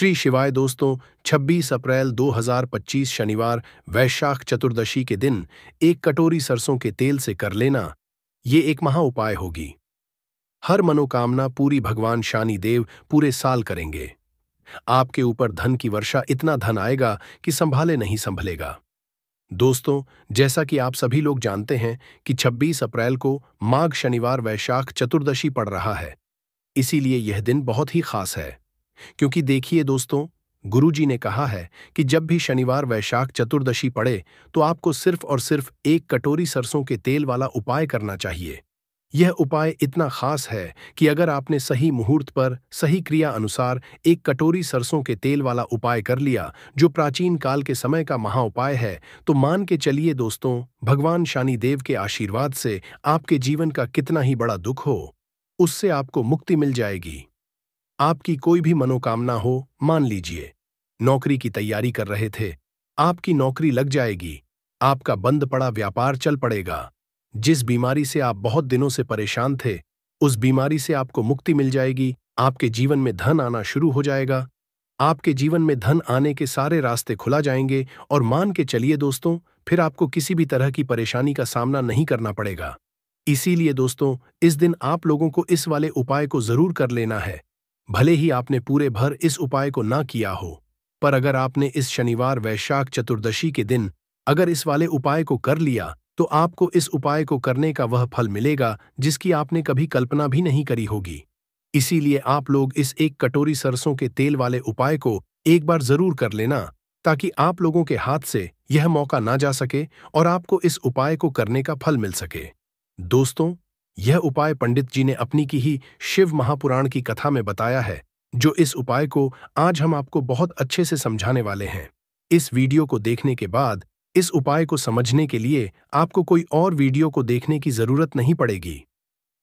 श्री शिवाय दोस्तों, 26 अप्रैल 2025 शनिवार वैशाख चतुर्दशी के दिन एक कटोरी सरसों के तेल से कर लेना, ये एक महा उपाय होगी। हर मनोकामना पूरी भगवान शनि देव पूरे साल करेंगे। आपके ऊपर धन की वर्षा, इतना धन आएगा कि संभाले नहीं संभलेगा। दोस्तों, जैसा कि आप सभी लोग जानते हैं कि 26 अप्रैल को माघ शनिवार वैशाख चतुर्दशी पड़ रहा है। इसीलिए यह दिन बहुत ही खास है, क्योंकि देखिए दोस्तों, गुरुजी ने कहा है कि जब भी शनिवार वैशाख चतुर्दशी पड़े तो आपको सिर्फ और सिर्फ एक कटोरी सरसों के तेल वाला उपाय करना चाहिए। यह उपाय इतना खास है कि अगर आपने सही मुहूर्त पर सही क्रिया अनुसार एक कटोरी सरसों के तेल वाला उपाय कर लिया, जो प्राचीन काल के समय का महा उपाय है, तो मान के चलिए दोस्तों, भगवान शनि देव के आशीर्वाद से आपके जीवन का कितना ही बड़ा दुख हो, उससे आपको मुक्ति मिल जाएगी। आपकी कोई भी मनोकामना हो, मान लीजिए नौकरी की तैयारी कर रहे थे, आपकी नौकरी लग जाएगी, आपका बंद पड़ा व्यापार चल पड़ेगा, जिस बीमारी से आप बहुत दिनों से परेशान थे, उस बीमारी से आपको मुक्ति मिल जाएगी, आपके जीवन में धन आना शुरू हो जाएगा, आपके जीवन में धन आने के सारे रास्ते खुला जाएंगे और मान के चलिए दोस्तों, फिर आपको किसी भी तरह की परेशानी का सामना नहीं करना पड़ेगा। इसीलिए दोस्तों, इस दिन आप लोगों को इस वाले उपाय को जरूर कर लेना है। भले ही आपने पूरे भर इस उपाय को ना किया हो, पर अगर आपने इस शनिवार वैशाख चतुर्दशी के दिन अगर इस वाले उपाय को कर लिया, तो आपको इस उपाय को करने का वह फल मिलेगा जिसकी आपने कभी कल्पना भी नहीं करी होगी। इसीलिए आप लोग इस एक कटोरी सरसों के तेल वाले उपाय को एक बार जरूर कर लेना, ताकि आप लोगों के हाथ से यह मौका ना जा सके और आपको इस उपाय को करने का फल मिल सके। दोस्तों, यह उपाय पंडित जी ने अपनी की ही शिव महापुराण की कथा में बताया है, जो इस उपाय को आज हम आपको बहुत अच्छे से समझाने वाले हैं। इस वीडियो को देखने के बाद इस उपाय को समझने के लिए आपको कोई और वीडियो को देखने की जरूरत नहीं पड़ेगी।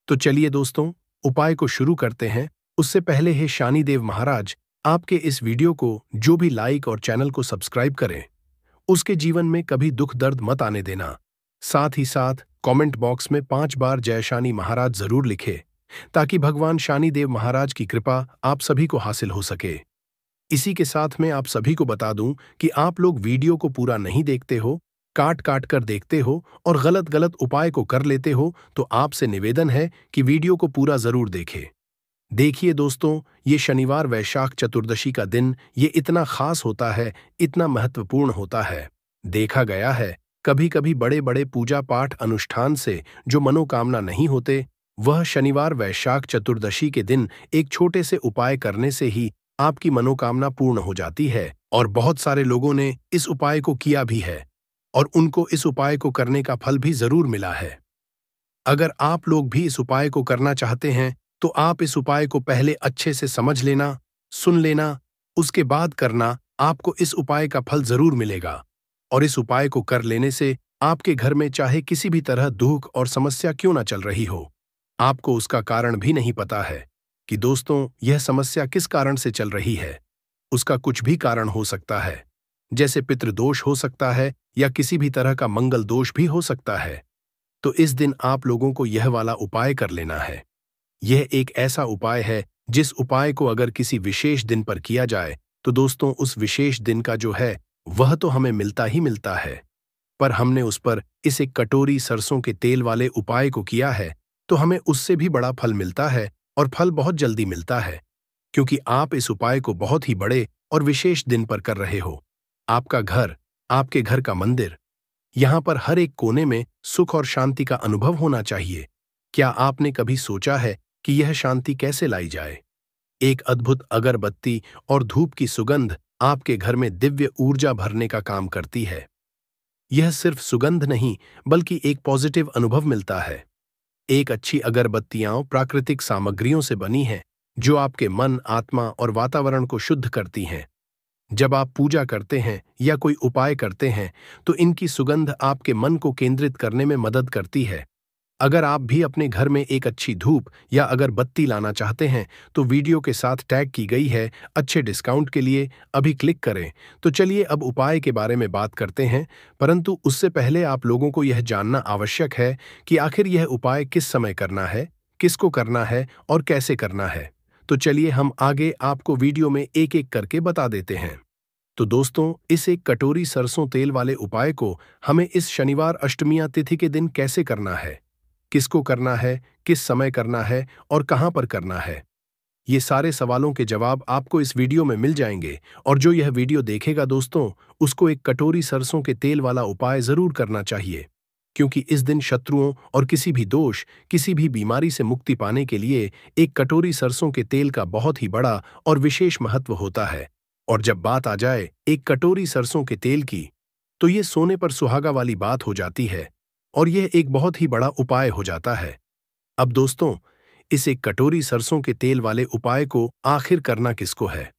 तो चलिए दोस्तों, उपाय को शुरू करते हैं। उससे पहले हे शनिदेव महाराज, आपके इस वीडियो को जो भी लाइक और चैनल को सब्सक्राइब करें, उसके जीवन में कभी दुख दर्द मत आने देना। साथ ही साथ कमेंट बॉक्स में 5 बार जय शनि महाराज जरूर लिखे, ताकि भगवान शनिदेव महाराज की कृपा आप सभी को हासिल हो सके। इसी के साथ मैं आप सभी को बता दूं कि आप लोग वीडियो को पूरा नहीं देखते हो, काट काट कर देखते हो और गलत गलत उपाय को कर लेते हो, तो आपसे निवेदन है कि वीडियो को पूरा जरूर देखें। देखिए दोस्तों, ये शनिवार वैशाख चतुर्दशी का दिन ये इतना खास होता है, इतना महत्वपूर्ण होता है। देखा गया है, कभी कभी बड़े बड़े पूजा पाठ अनुष्ठान से जो मनोकामना नहीं होते, वह शनिवार वैशाख चतुर्दशी के दिन एक छोटे से उपाय करने से ही आपकी मनोकामना पूर्ण हो जाती है। और बहुत सारे लोगों ने इस उपाय को किया भी है और उनको इस उपाय को करने का फल भी जरूर मिला है। अगर आप लोग भी इस उपाय को करना चाहते हैं, तो आप इस उपाय को पहले अच्छे से समझ लेना, सुन लेना, उसके बाद करना, आपको इस उपाय का फल जरूर मिलेगा। और इस उपाय को कर लेने से आपके घर में चाहे किसी भी तरह दुख और समस्या क्यों ना चल रही हो, आपको उसका कारण भी नहीं पता है कि दोस्तों यह समस्या किस कारण से चल रही है। उसका कुछ भी कारण हो सकता है, जैसे पितृदोष हो सकता है या किसी भी तरह का मंगल दोष भी हो सकता है। तो इस दिन आप लोगों को यह वाला उपाय कर लेना है। यह एक ऐसा उपाय है जिस उपाय को अगर किसी विशेष दिन पर किया जाए, तो दोस्तों उस विशेष दिन का जो है वह तो हमें मिलता ही मिलता है, पर हमने उस पर इस एक कटोरी सरसों के तेल वाले उपाय को किया है, तो हमें उससे भी बड़ा फल मिलता है और फल बहुत जल्दी मिलता है, क्योंकि आप इस उपाय को बहुत ही बड़े और विशेष दिन पर कर रहे हो। आपका घर, आपके घर का मंदिर, यहाँ पर हर एक कोने में सुख और शांति का अनुभव होना चाहिए। क्या आपने कभी सोचा है कि यह शांति कैसे लाई जाए? एक अद्भुत अगरबत्ती और धूप की सुगंध आपके घर में दिव्य ऊर्जा भरने का काम करती है। यह सिर्फ सुगंध नहीं, बल्कि एक पॉजिटिव अनुभव मिलता है। एक अच्छी अगरबत्तियां प्राकृतिक सामग्रियों से बनी हैं, जो आपके मन, आत्मा और वातावरण को शुद्ध करती हैं। जब आप पूजा करते हैं या कोई उपाय करते हैं, तो इनकी सुगंध आपके मन को केंद्रित करने में मदद करती है। अगर आप भी अपने घर में एक अच्छी धूप या अगरबत्ती लाना चाहते हैं, तो वीडियो के साथ टैग की गई है अच्छे डिस्काउंट के लिए, अभी क्लिक करें। तो चलिए अब उपाय के बारे में बात करते हैं, परंतु उससे पहले आप लोगों को यह जानना आवश्यक है कि आखिर यह उपाय किस समय करना है, किसको करना है और कैसे करना है। तो चलिए हम आगे आपको वीडियो में एक एक करके बता देते हैं। तो दोस्तों, इस एक कटोरी सरसों तेल वाले उपाय को हमें इस शनिवार अष्टमिया तिथि के दिन कैसे करना है, किसको करना है, किस समय करना है और कहां पर करना है, ये सारे सवालों के जवाब आपको इस वीडियो में मिल जाएंगे। और जो यह वीडियो देखेगा दोस्तों, उसको एक कटोरी सरसों के तेल वाला उपाय जरूर करना चाहिए, क्योंकि इस दिन शत्रुओं और किसी भी दोष, किसी भी बीमारी से मुक्ति पाने के लिए एक कटोरी सरसों के तेल का बहुत ही बड़ा और विशेष महत्व होता है। और जब बात आ जाए एक कटोरी सरसों के तेल की, तो ये सोने पर सुहागा वाली बात हो जाती है और यह एक बहुत ही बड़ा उपाय हो जाता है। अब दोस्तों, इस एक कटोरी सरसों के तेल वाले उपाय को आखिर करना किसको है,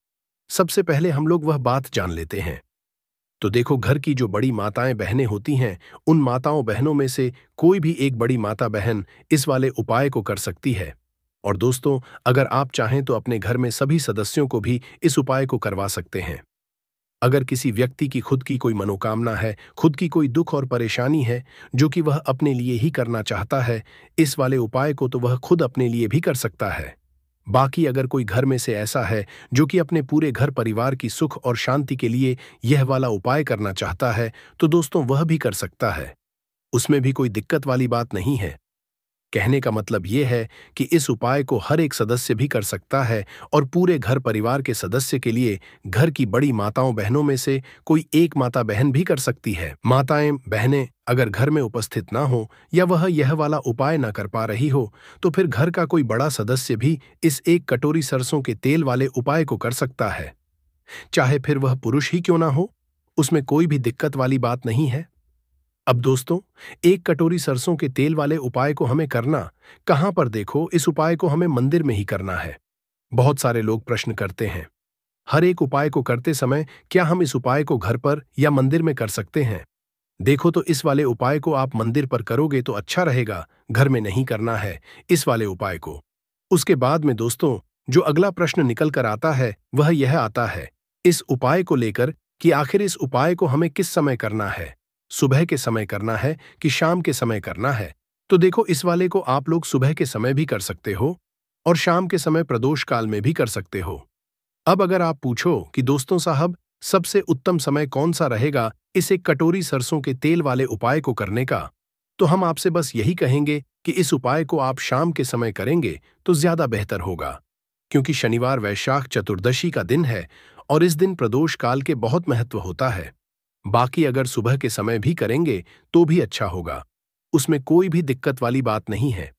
सबसे पहले हम लोग वह बात जान लेते हैं। तो देखो, घर की जो बड़ी माताएं बहनें होती हैं, उन माताओं बहनों में से कोई भी एक बड़ी माता बहन इस वाले उपाय को कर सकती है। और दोस्तों, अगर आप चाहें तो अपने घर में सभी सदस्यों को भी इस उपाय को करवा सकते हैं। अगर किसी व्यक्ति की खुद की कोई मनोकामना है, खुद की कोई दुख और परेशानी है जो कि वह अपने लिए ही करना चाहता है, इस वाले उपाय को तो वह खुद अपने लिए भी कर सकता है। बाकी अगर कोई घर में से ऐसा है जो कि अपने पूरे घर परिवार की सुख और शांति के लिए यह वाला उपाय करना चाहता है, तो दोस्तों वह भी कर सकता है। उसमें भी कोई दिक्कत वाली बात नहीं है। कहने का मतलब यह है कि इस उपाय को हर एक सदस्य भी कर सकता है और पूरे घर परिवार के सदस्य के लिए घर की बड़ी माताओं बहनों में से कोई एक माता बहन भी कर सकती है। माताएं बहनें अगर घर में उपस्थित ना हो या वह यह वाला उपाय ना कर पा रही हो, तो फिर घर का कोई बड़ा सदस्य भी इस एक कटोरी सरसों के तेल वाले उपाय को कर सकता है। चाहे फिर वह पुरुष ही क्यों ना हो, उसमें कोई भी दिक्कत वाली बात नहीं है। अब दोस्तों, एक कटोरी सरसों के तेल वाले उपाय को हमें करना कहां पर, देखो, इस उपाय को हमें मंदिर में ही करना है। बहुत सारे लोग प्रश्न करते हैं, हर एक उपाय को करते समय क्या हम इस उपाय को घर पर या मंदिर में कर सकते हैं? देखो, तो इस वाले उपाय को आप मंदिर पर करोगे तो अच्छा रहेगा, घर में नहीं करना है इस वाले उपाय को। उसके बाद में दोस्तों, जो अगला प्रश्न निकल कर आता है वह यह आता है इस उपाय को लेकर कि आखिर इस उपाय को हमें किस समय करना है, सुबह के समय करना है कि शाम के समय करना है? तो देखो, इस वाले को आप लोग सुबह के समय भी कर सकते हो और शाम के समय प्रदोष काल में भी कर सकते हो। अब अगर आप पूछो कि दोस्तों साहब, सबसे उत्तम समय कौन सा रहेगा इस एक कटोरी सरसों के तेल वाले उपाय को करने का, तो हम आपसे बस यही कहेंगे कि इस उपाय को आप शाम के समय करेंगे तो ज्यादा बेहतर होगा, क्योंकि शनिवार वैशाख चतुर्दशी का दिन है और इस दिन प्रदोष काल के बहुत महत्व होता है। बाकी अगर सुबह के समय भी करेंगे तो भी अच्छा होगा, उसमें कोई भी दिक्कत वाली बात नहीं है।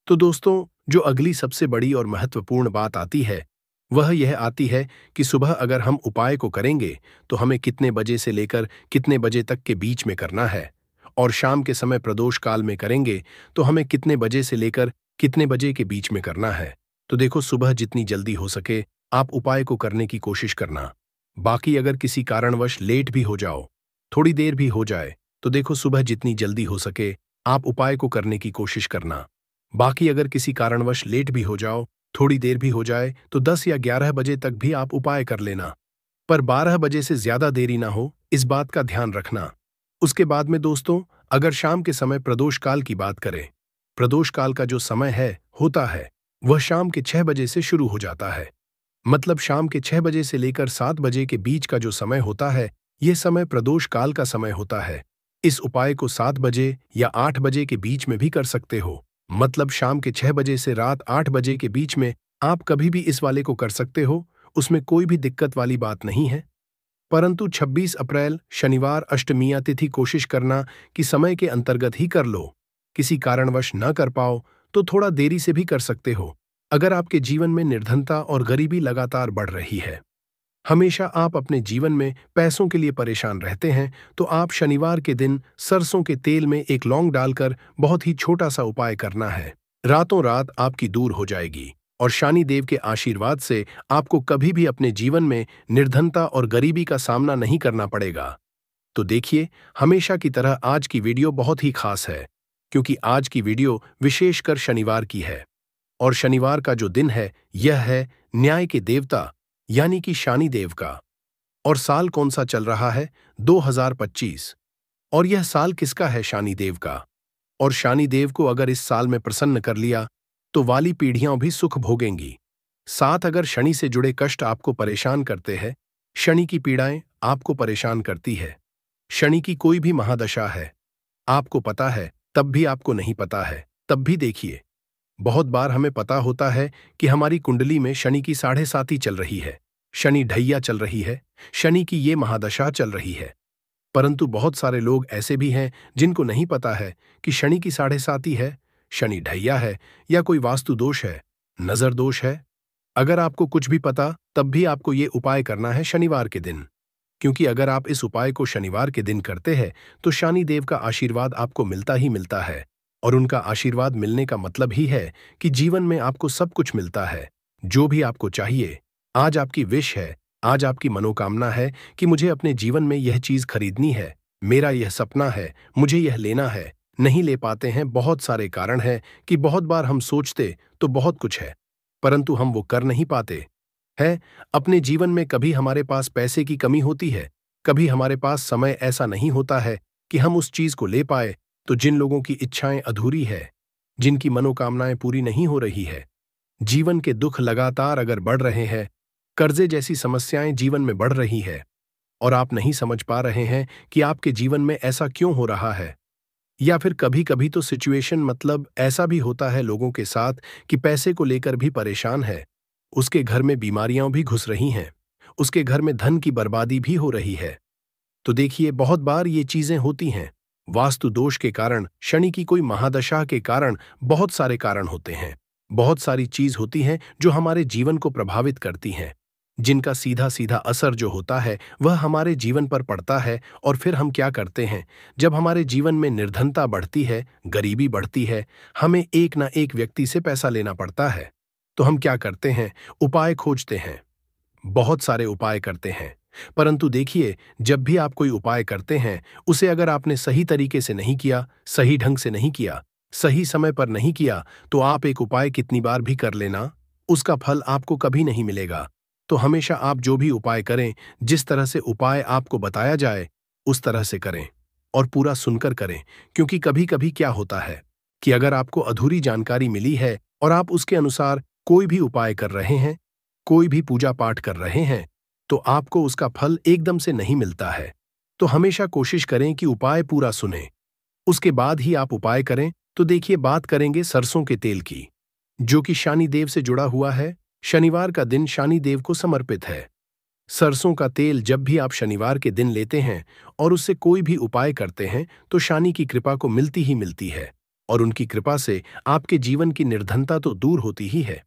तो दोस्तों, जो अगली सबसे बड़ी और महत्वपूर्ण बात आती है वह यह आती है कि सुबह अगर हम उपाय को करेंगे तो हमें कितने बजे से लेकर कितने बजे तक के बीच में करना है, और शाम के समय प्रदोष काल में करेंगे तो हमें कितने बजे से लेकर कितने बजे के बीच में करना है। तो देखो, सुबह जितनी जल्दी हो सके आप उपाय को करने की कोशिश करना। बाकी अगर किसी कारणवश लेट भी हो जाओ, थोड़ी देर भी हो जाए, तो देखो सुबह जितनी जल्दी हो सके आप उपाय को करने की कोशिश करना। बाकी अगर किसी कारणवश लेट भी हो जाओ, थोड़ी देर भी हो जाए, तो 10 या 11 बजे तक भी आप उपाय कर लेना, पर 12 बजे से ज्यादा देरी ना हो, इस बात का ध्यान रखना। उसके बाद में दोस्तों, अगर शाम के समय प्रदोष काल की बात करें, प्रदोष काल का जो समय है होता है वह शाम के 6 बजे से शुरू हो जाता है। मतलब शाम के 6 बजे से लेकर 7 बजे के बीच का जो समय होता है, यह समय प्रदोष काल का समय होता है। इस उपाय को 7 बजे या 8 बजे के बीच में भी कर सकते हो। मतलब शाम के 6 बजे से रात 8 बजे के बीच में आप कभी भी इस वाले को कर सकते हो, उसमें कोई भी दिक्कत वाली बात नहीं है। परंतु 26 अप्रैल शनिवार अष्टमिया तिथि कोशिश करना कि समय के अंतर्गत ही कर लो। किसी कारणवश न कर पाओ तो थोड़ा देरी से भी कर सकते हो। अगर आपके जीवन में निर्धनता और गरीबी लगातार बढ़ रही है, हमेशा आप अपने जीवन में पैसों के लिए परेशान रहते हैं, तो आप शनिवार के दिन सरसों के तेल में एक लौंग डालकर बहुत ही छोटा सा उपाय करना है। रातों रात आपकी दूर हो जाएगी और शनि देव के आशीर्वाद से आपको कभी भी अपने जीवन में निर्धनता और गरीबी का सामना नहीं करना पड़ेगा। तो देखिए, हमेशा की तरह आज की वीडियो बहुत ही खास है, क्योंकि आज की वीडियो विशेषकर शनिवार की है। और शनिवार का जो दिन है यह है न्याय के देवता यानी कि शनि देव का। और साल कौन सा चल रहा है? 2025। और यह साल किसका है? शनि देव का। और शनि देव को अगर इस साल में प्रसन्न कर लिया तो वाली पीढ़ियां भी सुख भोगेंगी। साथ अगर शनि से जुड़े कष्ट आपको परेशान करते हैं, शनि की पीड़ाएं आपको परेशान करती है, शनि की कोई भी महादशा है, आपको पता है तब भी आपको नहीं पता है, तब भी देखिए, बहुत बार हमें पता होता है कि हमारी कुंडली में शनि की 7.5 चल रही है, शनि ढैया चल रही है, शनि की ये महादशा चल रही है। परंतु बहुत सारे लोग ऐसे भी हैं जिनको नहीं पता है कि शनि की 7.5 है, शनि ढैया है, या कोई वास्तु दोष है, नजर दोष है। अगर आपको कुछ भी पता, तब भी आपको ये उपाय करना है शनिवार के दिन, क्योंकि अगर आप इस उपाय को शनिवार के दिन करते हैं तो शनि देव का आशीर्वाद आपको मिलता ही मिलता है। और उनका आशीर्वाद मिलने का मतलब ही है कि जीवन में आपको सब कुछ मिलता है, जो भी आपको चाहिए। आज आपकी विश है, आज आपकी मनोकामना है कि मुझे अपने जीवन में यह चीज खरीदनी है, मेरा यह सपना है, मुझे यह लेना है। नहीं ले पाते हैं, बहुत सारे कारण हैं कि बहुत बार हम सोचते तो बहुत कुछ है, परंतु हम वो कर नहीं पाते है। अपने जीवन में कभी हमारे पास पैसे की कमी होती है, कभी हमारे पास समय ऐसा नहीं होता है कि हम उस चीज को ले पाए। तो जिन लोगों की इच्छाएं अधूरी है, जिनकी मनोकामनाएं पूरी नहीं हो रही है, जीवन के दुख लगातार अगर बढ़ रहे हैं, कर्जे जैसी समस्याएं जीवन में बढ़ रही है, और आप नहीं समझ पा रहे हैं कि आपके जीवन में ऐसा क्यों हो रहा है। या फिर कभी कभी तो सिचुएशन मतलब ऐसा भी होता है लोगों के साथ कि पैसे को लेकर भी परेशान है, उसके घर में बीमारियां भी घुस रही हैं, उसके घर में धन की बर्बादी भी हो रही है। तो देखिए, बहुत बार ये चीजें होती हैं वास्तु दोष के कारण, शनि की कोई महादशा के कारण। बहुत सारे कारण होते हैं, बहुत सारी चीज होती हैं जो हमारे जीवन को प्रभावित करती हैं, जिनका सीधा सीधा असर जो होता है वह हमारे जीवन पर पड़ता है। और फिर हम क्या करते हैं, जब हमारे जीवन में निर्धनता बढ़ती है, गरीबी बढ़ती है, हमें एक ना एक व्यक्ति से पैसा लेना पड़ता है, तो हम क्या करते हैं, उपाय खोजते हैं, बहुत सारे उपाय करते हैं। परंतु देखिए, जब भी आप कोई उपाय करते हैं, उसे अगर आपने सही तरीके से नहीं किया, सही ढंग से नहीं किया, सही समय पर नहीं किया, तो आप एक उपाय कितनी बार भी कर लेना, उसका फल आपको कभी नहीं मिलेगा। तो हमेशा आप जो भी उपाय करें, जिस तरह से उपाय आपको बताया जाए उस तरह से करें, और पूरा सुनकर करें। क्योंकि कभी कभी क्या होता है कि अगर आपको अधूरी जानकारी मिली है और आप उसके अनुसार कोई भी उपाय कर रहे हैं, कोई भी पूजा पाठ कर रहे हैं, तो आपको उसका फल एकदम से नहीं मिलता है। तो हमेशा कोशिश करें कि उपाय पूरा सुनें, उसके बाद ही आप उपाय करें। तो देखिए, बात करेंगे सरसों के तेल की, जो कि शनि देव से जुड़ा हुआ है। शनिवार का दिन शनि देव को समर्पित है। सरसों का तेल जब भी आप शनिवार के दिन लेते हैं और उससे कोई भी उपाय करते हैं, तो शनि की कृपा को मिलती ही मिलती है, और उनकी कृपा से आपके जीवन की निर्धनता तो दूर होती ही है।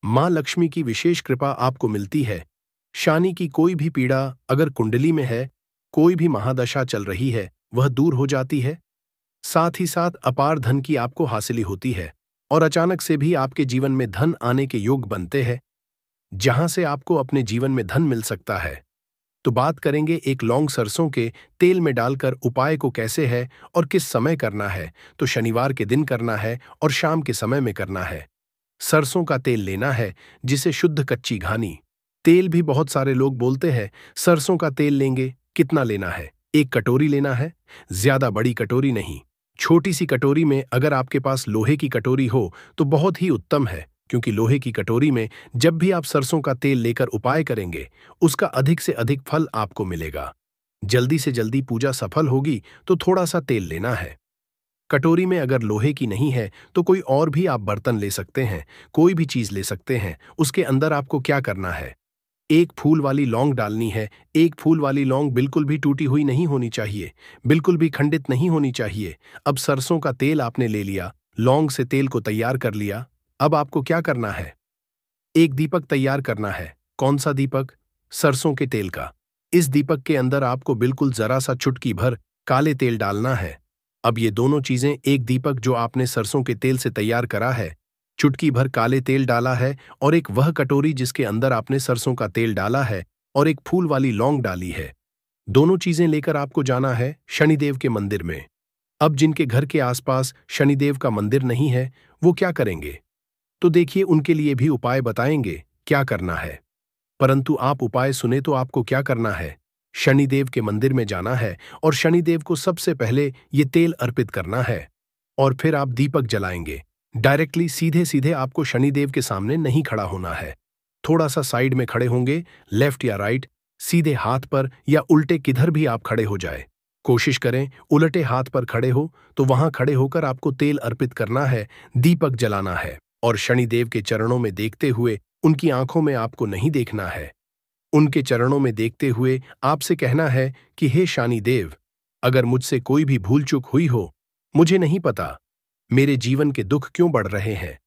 मां लक्ष्मी की विशेष कृपा आपको मिलती है। शनि की कोई भी पीड़ा अगर कुंडली में है, कोई भी महादशा चल रही है, वह दूर हो जाती है। साथ ही साथ अपार धन की आपको हासिली होती है, और अचानक से भी आपके जीवन में धन आने के योग बनते हैं, जहां से आपको अपने जीवन में धन मिल सकता है। तो बात करेंगे एक लौंग सरसों के तेल में डालकर उपाय को कैसे है और किस समय करना है। तो शनिवार के दिन करना है और शाम के समय में करना है। सरसों का तेल लेना है, जिसे शुद्ध कच्ची घानी तेल भी बहुत सारे लोग बोलते हैं। सरसों का तेल लेंगे, कितना लेना है, 1 कटोरी लेना है, ज्यादा बड़ी कटोरी नहीं, छोटी सी कटोरी में। अगर आपके पास लोहे की कटोरी हो तो बहुत ही उत्तम है, क्योंकि लोहे की कटोरी में जब भी आप सरसों का तेल लेकर उपाय करेंगे, उसका अधिक से अधिक फल आपको मिलेगा। जल्दी से जल्दी पूजा सफल होगी, तो थोड़ा सा तेल लेना है। कटोरी में अगर लोहे की नहीं है तो कोई और भी आप बर्तन ले सकते हैं, कोई भी चीज ले सकते हैं। उसके अंदर आपको क्या करना है, 1 फूल वाली लौंग डालनी है। 1 फूल वाली लौंग बिल्कुल भी टूटी हुई नहीं होनी चाहिए, बिल्कुल भी खंडित नहीं होनी चाहिए। अब सरसों का तेल आपने ले लिया, लौंग से तेल को तैयार कर लिया। अब आपको क्या करना है, एक दीपक तैयार करना है। कौन सा दीपक, सरसों के तेल का। इस दीपक के अंदर आपको बिल्कुल जरा सा चुटकी भर काले तेल डालना है। अब ये दोनों चीजें, एक दीपक जो आपने सरसों के तेल से तैयार करा है, चुटकी भर काले तेल डाला है, और एक वह कटोरी जिसके अंदर आपने सरसों का तेल डाला है और एक फूल वाली लौंग डाली है। दोनों चीजें लेकर आपको जाना है शनिदेव के मंदिर में। अब जिनके घर के आसपास शनिदेव का मंदिर नहीं है, वो क्या करेंगे, तो देखिए, उनके लिए भी उपाय बताएंगे क्या करना है। परंतु आप उपाय सुने तो आपको क्या करना है, शनिदेव के मंदिर में जाना है और शनिदेव को सबसे पहले ये तेल अर्पित करना है, और फिर आप दीपक जलाएंगे। डायरेक्टली सीधे सीधे आपको शनिदेव के सामने नहीं खड़ा होना है, थोड़ा सा साइड में खड़े होंगे, लेफ्ट या राइट, सीधे हाथ पर या उल्टे किधर भी आप खड़े हो जाए। कोशिश करें उलटे हाथ पर खड़े हो तो वहां खड़े होकर आपको तेल अर्पित करना है, दीपक जलाना है और शनिदेव के चरणों में देखते हुए उनकी आंखों में आपको नहीं देखना है। उनके चरणों में देखते हुए आपसे कहना है कि हे शनिदेव, अगर मुझसे कोई भी भूल चूक हुई हो, मुझे नहीं पता। मेरे जीवन के दुख क्यों बढ़ रहे हैं?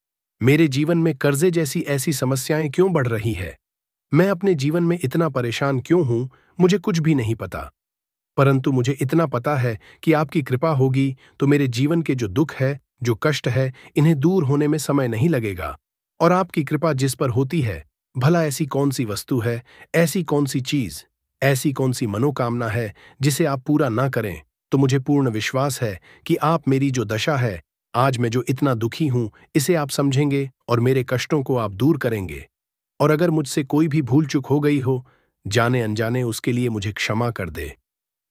मेरे जीवन में कर्जे जैसी ऐसी समस्याएं क्यों बढ़ रही है? मैं अपने जीवन में इतना परेशान क्यों हूं? मुझे कुछ भी नहीं पता। परंतु मुझे इतना पता है कि आपकी कृपा होगी तो मेरे जीवन के जो दुख है, जो कष्ट है, इन्हें दूर होने में समय नहीं लगेगा। और आपकी कृपा जिस पर होती है, भला ऐसी कौन सी वस्तु है, ऐसी कौन सी चीज, ऐसी कौन सी मनोकामना है जिसे आप पूरा ना करें? तो मुझे पूर्ण विश्वास है कि आप मेरी जो दशा है, आज मैं जो इतना दुखी हूं, इसे आप समझेंगे और मेरे कष्टों को आप दूर करेंगे। और अगर मुझसे कोई भी भूल चूक हो गई हो, जाने अनजाने, उसके लिए मुझे क्षमा कर दे।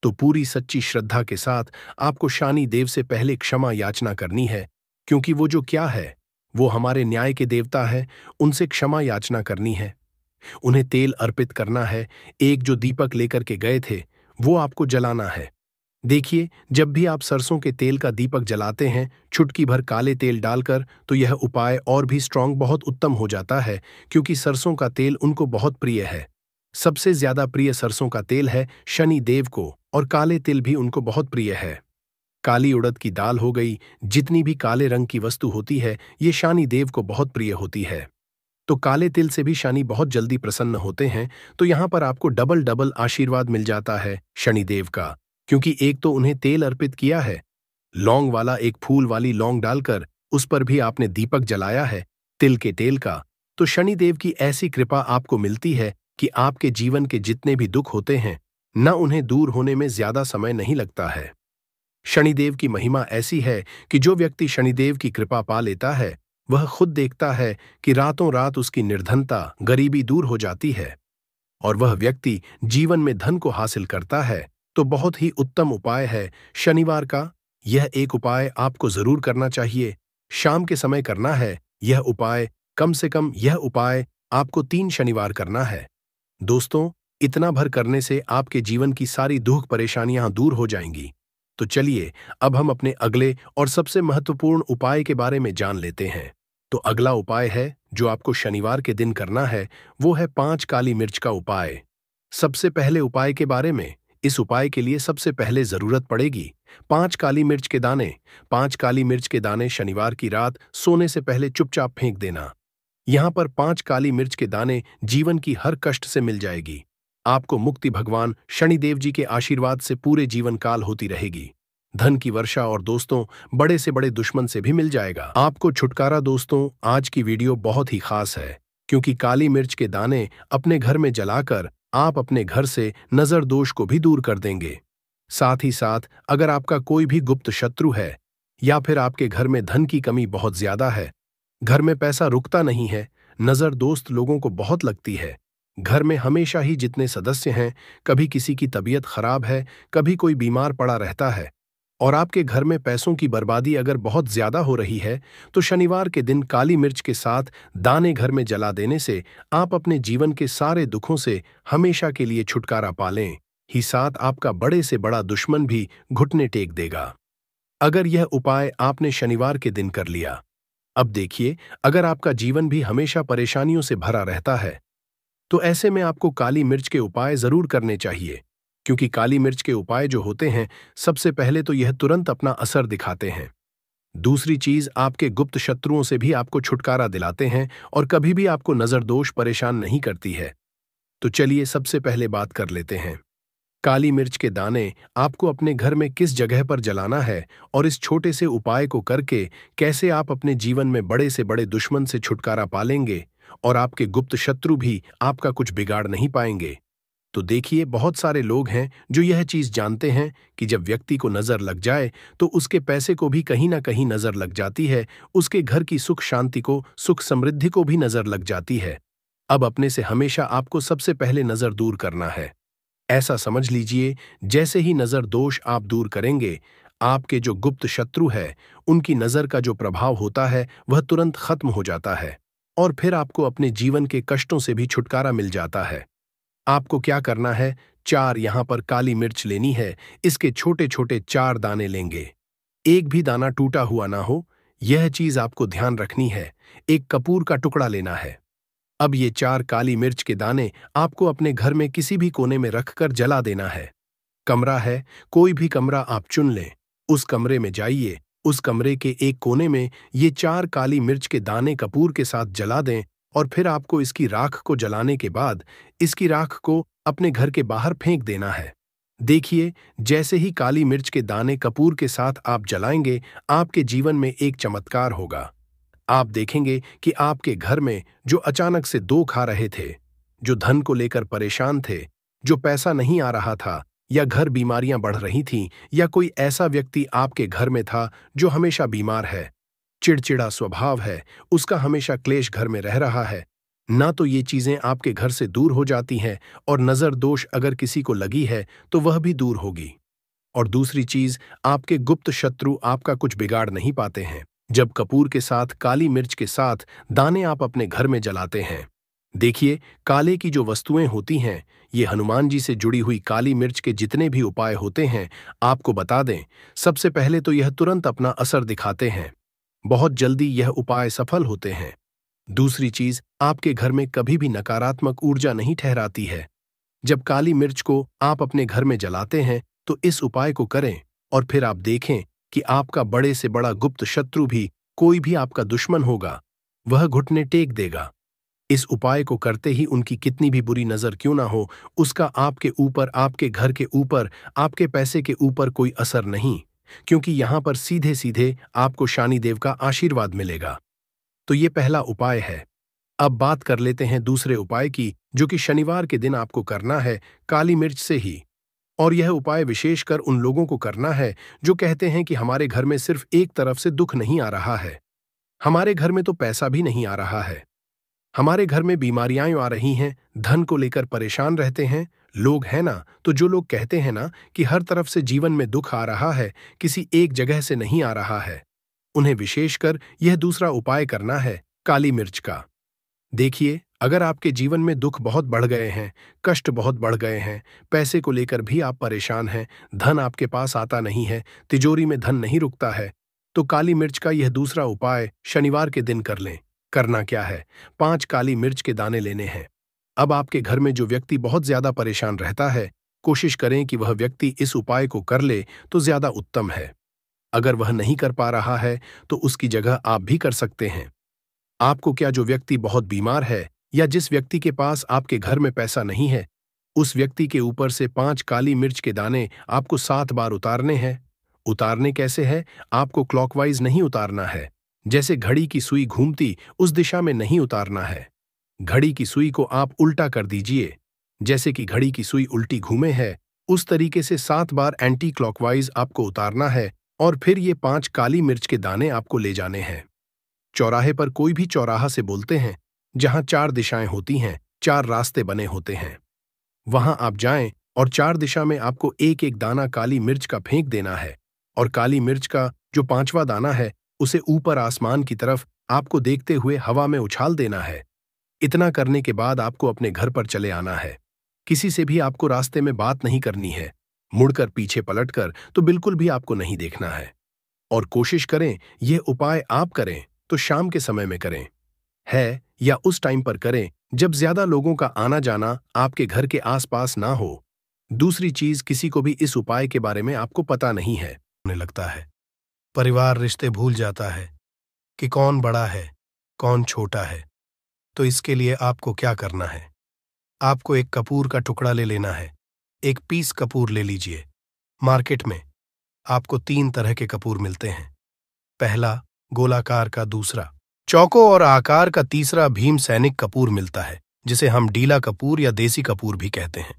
तो पूरी सच्ची श्रद्धा के साथ आपको शनि देव से पहले क्षमा याचना करनी है, क्योंकि वो जो क्या है, वो हमारे न्याय के देवता है। उनसे क्षमा याचना करनी है, उन्हें तेल अर्पित करना है। एक जो दीपक लेकर के गए थे, वो आपको जलाना है। देखिए, जब भी आप सरसों के तेल का दीपक जलाते हैं चुटकी भर काले तेल डालकर, तो यह उपाय और भी स्ट्रांग, बहुत उत्तम हो जाता है, क्योंकि सरसों का तेल उनको बहुत प्रिय है। सबसे ज्यादा प्रिय सरसों का तेल है शनि देव को, और काले तिल भी उनको बहुत प्रिय है। काली उड़द की दाल हो गई, जितनी भी काले रंग की वस्तु होती है, ये शनि देव को बहुत प्रिय होती है। तो काले तिल से भी शनि बहुत जल्दी प्रसन्न होते हैं। तो यहां पर आपको डबल डबल आशीर्वाद मिल जाता है शनिदेव का, क्योंकि एक तो उन्हें तेल अर्पित किया है, लौंग वाला एक फूल वाली लौंग डालकर उस पर भी आपने दीपक जलाया है तिल के तेल का। तो शनिदेव की ऐसी कृपा आपको मिलती है कि आपके जीवन के जितने भी दुख होते हैं, न उन्हें दूर होने में ज्यादा समय नहीं लगता है। शनिदेव की महिमा ऐसी है कि जो व्यक्ति शनिदेव की कृपा पा लेता है, वह खुद देखता है कि रातों रात उसकी निर्धनता, गरीबी दूर हो जाती है और वह व्यक्ति जीवन में धन को हासिल करता है। तो बहुत ही उत्तम उपाय है शनिवार का। यह एक उपाय आपको जरूर करना चाहिए, शाम के समय करना है यह उपाय। कम से कम यह उपाय आपको 3 शनिवार करना है। दोस्तों, इतना भर करने से आपके जीवन की सारी दुख परेशानियां दूर हो जाएंगी। तो चलिए, अब हम अपने अगले और सबसे महत्वपूर्ण उपाय के बारे में जान लेते हैं। तो अगला उपाय है जो आपको शनिवार के दिन करना है, वो है 5 काली मिर्च का उपाय। सबसे पहले उपाय के बारे में, इस उपाय के लिए सबसे पहले जरूरत पड़ेगी 5 काली मिर्च के दाने। 5 काली मिर्च के दाने शनिवार की रात सोने से पहले चुपचाप फेंक देना। यहां पर 5 काली मिर्च के दाने जीवन की हर कष्ट से मिल जाएगी। आपको मुक्ति भगवान शनिदेव जी के आशीर्वाद से पूरे जीवन काल होती रहेगी। धन की वर्षा और दोस्तों, बड़े से बड़े दुश्मन से भी मिल जाएगा आपको छुटकारा। दोस्तों, आज की वीडियो बहुत ही खास है, क्योंकि काली मिर्च के दाने अपने घर में जलाकर आप अपने घर से नजर दोष को भी दूर कर देंगे। साथ ही साथ अगर आपका कोई भी गुप्त शत्रु है, या फिर आपके घर में धन की कमी बहुत ज्यादा है, घर में पैसा रुकता नहीं है, नजर दोस्त लोगों को बहुत लगती है, घर में हमेशा ही जितने सदस्य हैं, कभी किसी की तबीयत खराब है, कभी कोई बीमार पड़ा रहता है, और आपके घर में पैसों की बर्बादी अगर बहुत ज्यादा हो रही है, तो शनिवार के दिन काली मिर्च के साथ दाने घर में जला देने से आप अपने जीवन के सारे दुखों से हमेशा के लिए छुटकारा पा लें। ही साथ आपका बड़े से बड़ा दुश्मन भी घुटने टेक देगा, अगर यह उपाय आपने शनिवार के दिन कर लिया। अब देखिए, अगर आपका जीवन भी हमेशा परेशानियों से भरा रहता है, तो ऐसे में आपको काली मिर्च के उपाय जरूर करने चाहिए, क्योंकि काली मिर्च के उपाय जो होते हैं, सबसे पहले तो यह तुरंत अपना असर दिखाते हैं। दूसरी चीज, आपके गुप्त शत्रुओं से भी आपको छुटकारा दिलाते हैं और कभी भी आपको नजर दोष परेशान नहीं करती है। तो चलिए सबसे पहले बात कर लेते हैं, काली मिर्च के दाने आपको अपने घर में किस जगह पर जलाना है और इस छोटे से उपाय को करके कैसे आप अपने जीवन में बड़े से बड़े दुश्मन से छुटकारा पालेंगे और आपके गुप्त शत्रु भी आपका कुछ बिगाड़ नहीं पाएंगे। तो देखिए, बहुत सारे लोग हैं जो यह चीज जानते हैं कि जब व्यक्ति को नजर लग जाए तो उसके पैसे को भी कहीं ना कहीं नजर लग जाती है, उसके घर की सुख शांति को, सुख समृद्धि को भी नजर लग जाती है। अब अपने से हमेशा आपको सबसे पहले नजर दूर करना है। ऐसा समझ लीजिए, जैसे ही नजर दोष आप दूर करेंगे, आपके जो गुप्त शत्रु है, उनकी नजर का जो प्रभाव होता है वह तुरंत खत्म हो जाता है। और फिर आपको अपने जीवन के कष्टों से भी छुटकारा मिल जाता है। आपको क्या करना है, 4 यहां पर काली मिर्च लेनी है। इसके छोटे छोटे 4 दाने लेंगे। एक भी दाना टूटा हुआ ना हो, यह चीज आपको ध्यान रखनी है। एक कपूर का टुकड़ा लेना है। अब ये 4 काली मिर्च के दाने आपको अपने घर में किसी भी कोने में रखकर जला देना है। कमरा है, कोई भी कमरा आप चुन लें। उस कमरे में जाइए। उस कमरे के एक कोने में ये 4 काली मिर्च के दाने कपूर के साथ जला दें और फिर आपको इसकी राख को जलाने के बाद इसकी राख को अपने घर के बाहर फेंक देना है। देखिए, जैसे ही काली मिर्च के दाने कपूर के साथ आप जलाएंगे, आपके जीवन में एक चमत्कार होगा। आप देखेंगे कि आपके घर में जो अचानक से दुख खा रहे थे, जो धन को लेकर परेशान थे, जो पैसा नहीं आ रहा था, या घर बीमारियां बढ़ रही थीं, या कोई ऐसा व्यक्ति आपके घर में था जो हमेशा बीमार है, चिड़चिड़ा स्वभाव है, उसका हमेशा क्लेश घर में रह रहा है, ना तो ये चीजें आपके घर से दूर हो जाती हैं और नजर दोष अगर किसी को लगी है तो वह भी दूर होगी। और दूसरी चीज, आपके गुप्त शत्रु आपका कुछ बिगाड़ नहीं पाते हैं जब कपूर के साथ काली मिर्च के साथ दाने आप अपने घर में जलाते हैं। देखिए, काले की जो वस्तुएं होती हैं, ये हनुमान जी से जुड़ी हुई काली मिर्च के जितने भी उपाय होते हैं, आपको बता दें, सबसे पहले तो यह तुरंत अपना असर दिखाते हैं। बहुत जल्दी यह उपाय सफल होते हैं। दूसरी चीज, आपके घर में कभी भी नकारात्मक ऊर्जा नहीं ठहराती है। जब काली मिर्च को आप अपने घर में जलाते हैं तो इस उपाय को करें और फिर आप देखें कि आपका बड़े से बड़ा गुप्त शत्रु भी, कोई भी आपका दुश्मन होगा, वह घुटने टेक देगा। इस उपाय को करते ही उनकी कितनी भी बुरी नजर क्यों ना हो, उसका आपके ऊपर, आपके घर के ऊपर, आपके पैसे के ऊपर कोई असर नहीं, क्योंकि यहां पर सीधे सीधे आपको शनिदेव का आशीर्वाद मिलेगा। तो ये पहला उपाय है। अब बात कर लेते हैं दूसरे उपाय की, जो कि शनिवार के दिन आपको करना है काली मिर्च से ही। और यह उपाय विशेषकर उन लोगों को करना है जो कहते हैं कि हमारे घर में सिर्फ एक तरफ से दुख नहीं आ रहा है, हमारे घर में तो पैसा भी नहीं आ रहा है, हमारे घर में बीमारियां आ रही हैं, धन को लेकर परेशान रहते हैं लोग, है ना। तो जो लोग कहते हैं ना कि हर तरफ से जीवन में दुख आ रहा है, किसी एक जगह से नहीं आ रहा है, उन्हें विशेषकर यह दूसरा उपाय करना है काली मिर्च का। देखिए, अगर आपके जीवन में दुख बहुत बढ़ गए हैं, कष्ट बहुत बढ़ गए हैं, पैसे को लेकर भी आप परेशान हैं, धन आपके पास आता नहीं है, तिजोरी में धन नहीं रुकता है, तो काली मिर्च का यह दूसरा उपाय शनिवार के दिन कर लें। करना क्या है, 5 काली मिर्च के दाने लेने हैं। अब आपके घर में जो व्यक्ति बहुत ज्यादा परेशान रहता है, कोशिश करें कि वह व्यक्ति इस उपाय को कर ले तो ज्यादा उत्तम है। अगर वह नहीं कर पा रहा है तो उसकी जगह आप भी कर सकते हैं। आपको क्या, जो व्यक्ति बहुत बीमार है या जिस व्यक्ति के पास आपके घर में पैसा नहीं है, उस व्यक्ति के ऊपर से 5 काली मिर्च के दाने आपको 7 बार उतारने हैं। उतारने कैसे है, आपको क्लॉकवाइज नहीं उतारना है, जैसे घड़ी की सुई घूमती उस दिशा में नहीं उतारना है। घड़ी की सुई को आप उल्टा कर दीजिए, जैसे कि घड़ी की सुई उल्टी घूमे है, उस तरीके से 7 बार एंटी क्लॉकवाइज आपको उतारना है। और फिर ये 5 काली मिर्च के दाने आपको ले जाने हैं। चौराहे पर, कोई भी चौराहा से बोलते हैं जहां 4 दिशाएं होती हैं, 4 रास्ते बने होते हैं, वहां आप जाएं और 4 दिशा में आपको एक एक दाना काली मिर्च का फेंक देना है। और काली मिर्च का जो 5वां दाना है, उसे ऊपर आसमान की तरफ आपको देखते हुए हवा में उछाल देना है। इतना करने के बाद आपको अपने घर पर चले आना है। किसी से भी आपको रास्ते में बात नहीं करनी है, मुड़कर पीछे पलटकर तो बिल्कुल भी आपको नहीं देखना है। और कोशिश करें यह उपाय आप करें तो शाम के समय में करें, है या उस टाइम पर करें जब ज्यादा लोगों का आना जाना आपके घर के आसपास ना हो। दूसरी चीज, किसी को भी इस उपाय के बारे में आपको पता नहीं है। उन्हें लगता है, परिवार रिश्ते भूल जाता है कि कौन बड़ा है कौन छोटा है। तो इसके लिए आपको क्या करना है, आपको एक कपूर का टुकड़ा ले लेना है। एक पीस कपूर ले लीजिए। मार्केट में आपको 3 तरह के कपूर मिलते हैं। पहला गोलाकार का, दूसरा चौकोर और आकार का, तीसरा भीम सैनिक कपूर मिलता है, जिसे हम डीला कपूर या देसी कपूर भी कहते हैं।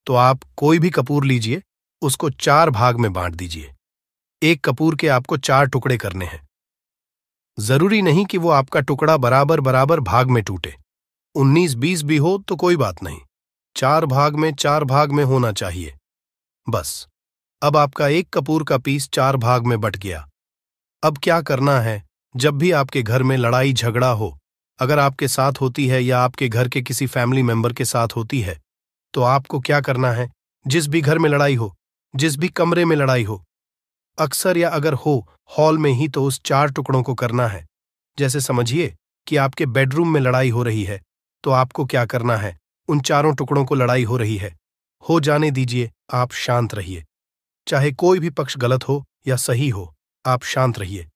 तो आप कोई भी कपूर लीजिए, उसको 4 भाग में बांट दीजिए। एक कपूर के आपको 4 टुकड़े करने हैं। जरूरी नहीं कि वो आपका टुकड़ा बराबर बराबर भाग में टूटे, 19-20 भी हो तो कोई बात नहीं, 4 भाग में होना चाहिए बस। अब आपका एक कपूर का पीस 4 भाग में बट गया। अब क्या करना है, जब भी आपके घर में लड़ाई झगड़ा हो, अगर आपके साथ होती है या आपके घर के किसी फैमिली मेंबर के साथ होती है, तो आपको क्या करना है? जिस भी घर में लड़ाई हो, जिस भी कमरे में लड़ाई हो, अक्सर या अगर हो हॉल में ही, तो उस 4 टुकड़ों को करना है। जैसे समझिए कि आपके बेडरूम में लड़ाई हो रही है, तो आपको क्या करना है? उन चारों टुकड़ों को लड़ाई हो रही है, हो जाने दीजिए, आप शांत रहिए। चाहे कोई भी पक्ष गलत हो या सही हो, आप शांत रहिए।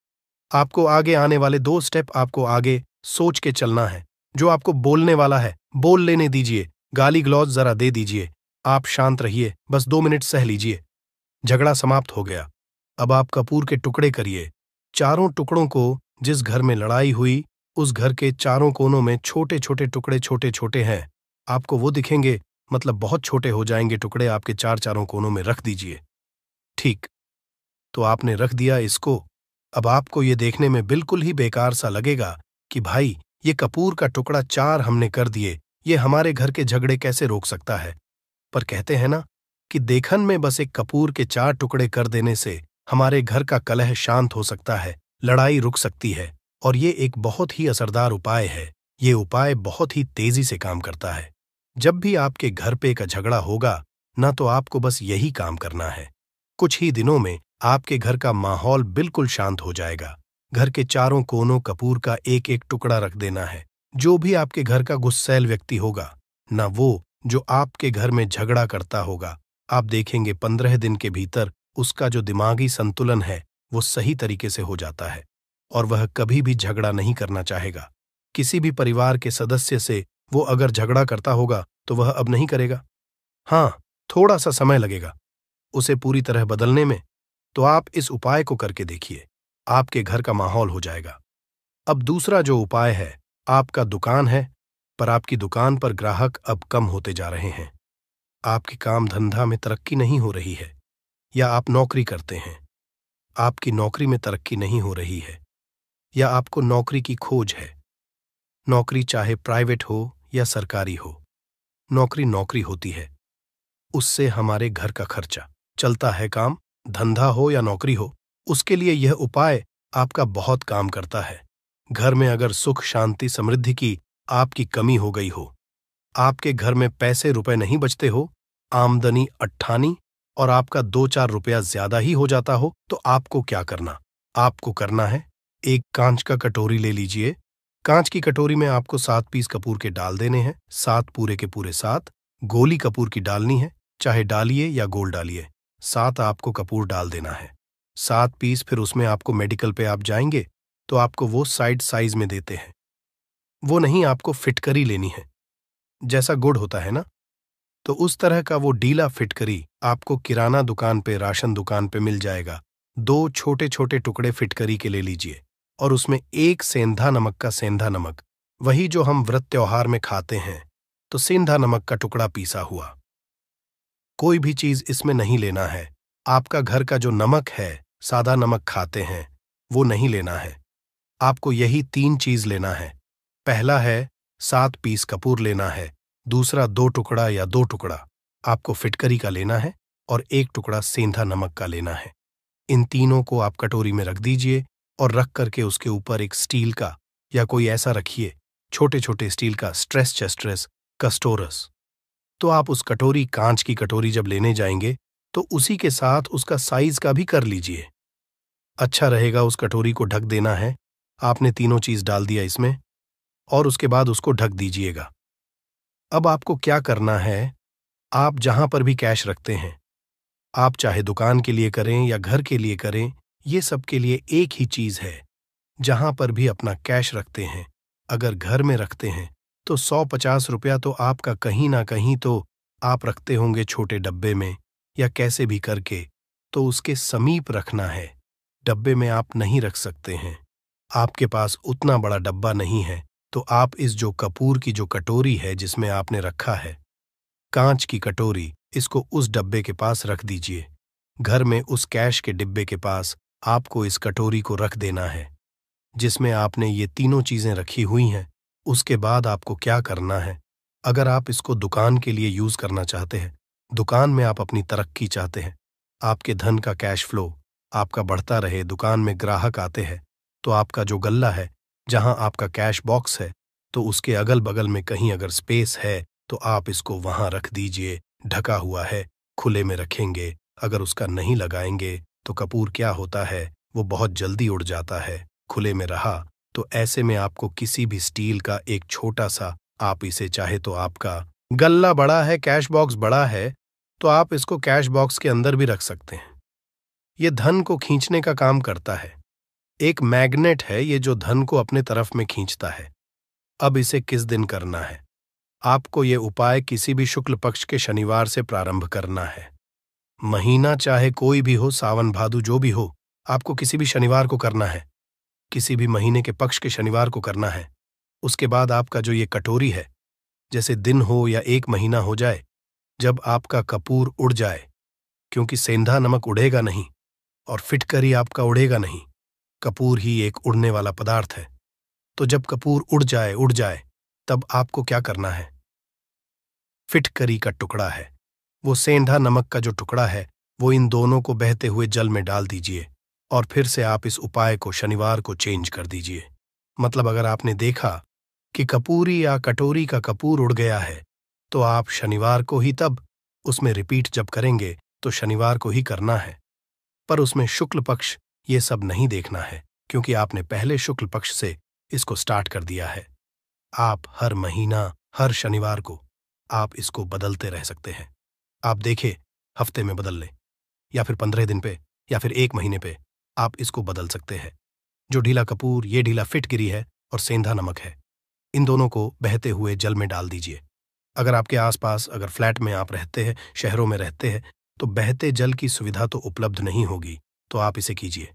आपको आगे आने वाले 2 स्टेप आपको आगे सोच के चलना है। जो आपको बोलने वाला है, बोल लेने दीजिए, गाली गलौज जरा दे दीजिए। आप शांत रहिए, बस 2 मिनट सह लीजिए। झगड़ा समाप्त हो गया। अब आप कपूर के टुकड़े करिए। चारों टुकड़ों को, जिस घर में लड़ाई हुई, उस घर के चारों कोनों में छोटे छोटे टुकड़े छोटे छोटे हैं। आपको वो दिखेंगे, मतलब बहुत छोटे हो जाएंगे टुकड़े, आपके चारों कोनों में रख दीजिए। ठीक, तो आपने रख दिया इसको। अब आपको ये देखने में बिल्कुल ही बेकार सा लगेगा कि भाई, ये कपूर का टुकड़ा 4 हमने कर दिए, ये हमारे घर के झगड़े कैसे रोक सकता है? पर कहते हैं ना कि देखन में बस एक कपूर के 4 टुकड़े कर देने से हमारे घर का कलह शांत हो सकता है, लड़ाई रुक सकती है। और ये एक बहुत ही असरदार उपाय है। ये उपाय बहुत ही तेजी से काम करता है। जब भी आपके घर पे का झगड़ा होगा ना, तो आपको बस यही काम करना है। कुछ ही दिनों में आपके घर का माहौल बिल्कुल शांत हो जाएगा। घर के चारों कोनों कपूर का एक एक टुकड़ा रख देना है। जो भी आपके घर का गुस्सैल व्यक्ति होगा, ना वो जो आपके घर में झगड़ा करता होगा, आप देखेंगे 15 दिन के भीतर उसका जो दिमागी संतुलन है वो सही तरीके से हो जाता है और वह कभी भी झगड़ा नहीं करना चाहेगा। किसी भी परिवार के सदस्य से वो अगर झगड़ा करता होगा तो वह अब नहीं करेगा। हाँ, थोड़ा सा समय लगेगा उसे पूरी तरह बदलने में। तो आप इस उपाय को करके देखिए, आपके घर का माहौल हो जाएगा। अब दूसरा जो उपाय है, आपका दुकान है, पर आपकी दुकान पर ग्राहक अब कम होते जा रहे हैं। आपके काम धंधा में तरक्की नहीं हो रही है, या आप नौकरी करते हैं, आपकी नौकरी में तरक्की नहीं हो रही है, या आपको नौकरी की खोज है। नौकरी चाहे प्राइवेट हो या सरकारी हो, नौकरी नौकरी होती है, उससे हमारे घर का खर्चा चलता है। काम धंधा हो या नौकरी हो, उसके लिए यह उपाय आपका बहुत काम करता है। घर में अगर सुख शांति समृद्धि की आपकी कमी हो गई हो, आपके घर में पैसे रुपए नहीं बचते हो, आमदनी अट्ठानी और आपका 2-4 रुपया ज्यादा ही हो जाता हो, तो आपको क्या करना? आपको करना है, एक कांच का कटोरी ले लीजिए। कांच की कटोरी में आपको 7 पीस कपूर के डाल देने हैं। 7 पूरे के पूरे 7 गोली कपूर की डालनी है, चाहे डालिए या गोल डालिए। 7 आपको कपूर डाल देना है। 7 पीस फिर उसमें आपको मेडिकल पे आप जाएंगे तो आपको वो साइड साइज में देते हैं। वो नहीं, आपको फिटकरी लेनी है। जैसा गुड़ होता है ना, तो उस तरह का वो डीला फिटकरी आपको किराना दुकान पे, राशन दुकान पे मिल जाएगा। 2 छोटे छोटे टुकड़े फिटकरी के ले लीजिए और उसमें 1 सेंधा नमक का, सेंधा नमक वही जो हम व्रत त्योहार में खाते हैं, तो सेंधा नमक का टुकड़ा पीसा हुआ। कोई भी चीज इसमें नहीं लेना है। आपका घर का जो नमक है, सादा नमक खाते हैं, वो नहीं लेना है। आपको यही 3 चीज लेना है। पहला है 7 पीस कपूर लेना है, दूसरा 2 टुकड़ा या 2 टुकड़ा आपको फिटकरी का लेना है और 1 टुकड़ा सेंधा नमक का लेना है। इन तीनों को आप कटोरी में रख दीजिए और रख करके उसके ऊपर एक स्टील का या कोई ऐसा रखिए, छोटे छोटे स्टील का स्ट्रेस चेस्ट्रेस कस्टोरस। तो आप उस कटोरी, कांच की कटोरी जब लेने जाएंगे तो उसी के साथ उसका साइज का भी कर लीजिए। अच्छा रहेगा उस कटोरी को ढक देना है। आपने तीनों चीज डाल दिया इसमें और उसके बाद उसको ढक दीजिएगा। अब आपको क्या करना है, आप जहां पर भी कैश रखते हैं, आप चाहे दुकान के लिए करें या घर के लिए करें, ये सब के लिए एक ही चीज है। जहां पर भी अपना कैश रखते हैं, अगर घर में रखते हैं, तो 100-50 रुपया तो आपका कहीं ना कहीं तो आप रखते होंगे छोटे डब्बे में या कैसे भी करके, तो उसके समीप रखना है। डब्बे में आप नहीं रख सकते हैं, आपके पास उतना बड़ा डब्बा नहीं है, तो आप इस जो कपूर की जो कटोरी है जिसमें आपने रखा है, कांच की कटोरी, इसको उस डब्बे के पास रख दीजिए। घर में उस कैश के डिब्बे के पास आपको इस कटोरी को रख देना है जिसमें आपने ये तीनों चीजें रखी हुई हैं। उसके बाद आपको क्या करना है, अगर आप इसको दुकान के लिए यूज करना चाहते हैं, दुकान में आप अपनी तरक्की चाहते हैं, आपके धन का कैश फ्लो आपका बढ़ता रहे, दुकान में ग्राहक आते हैं, तो आपका जो गल्ला है, जहां आपका कैश बॉक्स है, तो उसके अगल बगल में कहीं अगर स्पेस है तो आप इसको वहां रख दीजिए। ढका हुआ है, खुले में रखेंगे। अगर उसका नहीं लगाएंगे तो कपूर क्या होता है, वो बहुत जल्दी उड़ जाता है। खुले में रहा तो ऐसे में आपको किसी भी स्टील का एक छोटा सा, आप इसे चाहे तो आपका गल्ला बड़ा है, कैश बॉक्स बड़ा है, तो आप इसको कैश बॉक्स के अंदर भी रख सकते हैं। ये धन को खींचने का काम करता है। एक मैग्नेट है ये जो धन को अपने तरफ में खींचता है। अब इसे किस दिन करना है? आपको ये उपाय किसी भी शुक्ल पक्ष के शनिवार से प्रारंभ करना है। महीना चाहे कोई भी हो, सावन भादु जो भी हो, आपको किसी भी शनिवार को करना है। किसी भी महीने के पक्ष के शनिवार को करना है। उसके बाद आपका जो ये कटोरी है, जैसे दिन हो या एक महीना हो जाए, जब आपका कपूर उड़ जाए, क्योंकि सेंधा नमक उड़ेगा नहीं और फिटकरी आपका उड़ेगा नहीं, कपूर ही एक उड़ने वाला पदार्थ है। तो जब कपूर उड़ जाए तब आपको क्या करना है? फिटकरी का टुकड़ा है, वो सेंधा नमक का जो टुकड़ा है, वो इन दोनों को बहते हुए जल में डाल दीजिए और फिर से आप इस उपाय को शनिवार को चेंज कर दीजिए। मतलब अगर आपने देखा कि कपूरी या कटोरी का कपूर उड़ गया है, तो आप शनिवार को ही तब उसमें रिपीट जब करेंगे तो शनिवार को ही करना है। पर उसमें शुक्ल पक्ष ये सब नहीं देखना है, क्योंकि आपने पहले शुक्ल पक्ष से इसको स्टार्ट कर दिया है। आप हर महीना, हर शनिवार को आप इसको बदलते रह सकते हैं। आप देखें, हफ्ते में बदल लें या फिर 15 दिन पे या फिर 1 महीने पे आप इसको बदल सकते हैं। जो ढीला कपूर, ये ढीला फिटकिरी है और सेंधा नमक है, इन दोनों को बहते हुए जल में डाल दीजिए। अगर आपके आसपास, अगर फ्लैट में आप रहते हैं, शहरों में रहते हैं, तो बहते जल की सुविधा तो उपलब्ध नहीं होगी, तो आप इसे कीजिए।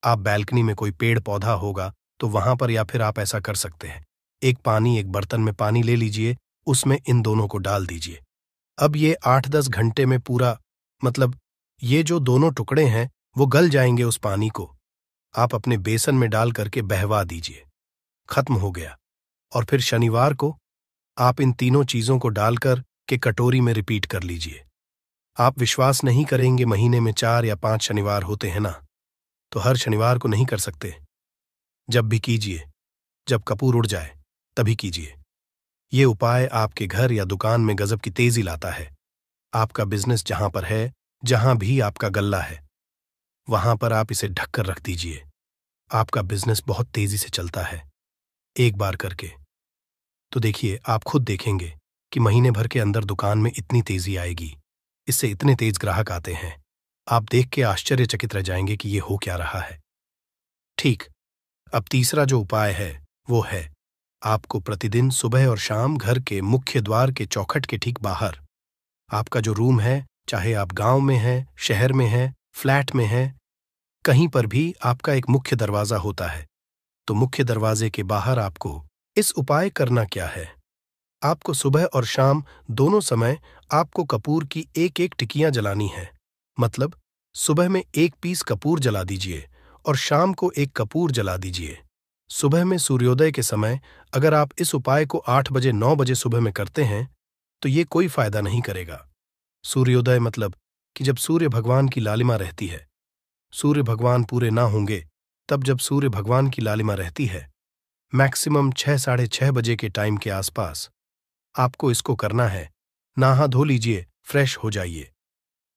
आप बैल्कनी में कोई पेड़ पौधा होगा तो वहां पर या फिर आप ऐसा कर सकते हैं, एक बर्तन में पानी ले लीजिए, उसमें इन दोनों को डाल दीजिए। अब ये 8-10 घंटे में पूरा, मतलब ये जो दोनों टुकड़े हैं वो गल जाएंगे। उस पानी को आप अपने बेसन में डाल करके बहवा दीजिए। खत्म हो गया। और फिर शनिवार को आप इन तीनों चीजों को डालकर के कटोरी में रिपीट कर लीजिए। आप विश्वास नहीं करेंगे, महीने में 4 या 5 शनिवार होते हैं ना, तो हर शनिवार को नहीं कर सकते। जब भी कीजिए, जब कपूर उड़ जाए तभी कीजिए। ये उपाय आपके घर या दुकान में गजब की तेजी लाता है। आपका बिजनेस जहां पर है, जहां भी आपका गल्ला है, वहां पर आप इसे ढककर रख दीजिए। आपका बिजनेस बहुत तेजी से चलता है। एक बार करके तो देखिए, आप खुद देखेंगे कि महीने भर के अंदर दुकान में इतनी तेजी आएगी, इससे इतने तेज ग्राहक आते हैं। आप देख के आश्चर्यचकित रह जाएंगे कि ये हो क्या रहा है। ठीक, अब तीसरा जो उपाय है वो है, आपको प्रतिदिन सुबह और शाम घर के मुख्य द्वार के चौखट के ठीक बाहर, आपका जो रूम है, चाहे आप गांव में हैं, शहर में हैं, फ्लैट में हैं, कहीं पर भी आपका एक मुख्य दरवाजा होता है। तो मुख्य दरवाजे के बाहर आपको इस उपाय करना क्या है? आपको सुबह और शाम दोनों समय आपको कपूर की एक टिकियां जलानी है। मतलब सुबह में 1 पीस कपूर जला दीजिए और शाम को 1 कपूर जला दीजिए। सुबह में सूर्योदय के समय अगर आप इस उपाय को 8 बजे 9 बजे सुबह में करते हैं तो ये कोई फायदा नहीं करेगा। सूर्योदय मतलब कि जब सूर्य भगवान की लालिमा रहती है। सूर्य भगवान पूरे ना होंगे तब जब सूर्य भगवान की लालिमा रहती है, मैक्सिमम 6 साढ़े 6 बजे के टाइम के आसपास आपको इसको करना है। नहा धो लीजिए, फ्रेश हो जाइए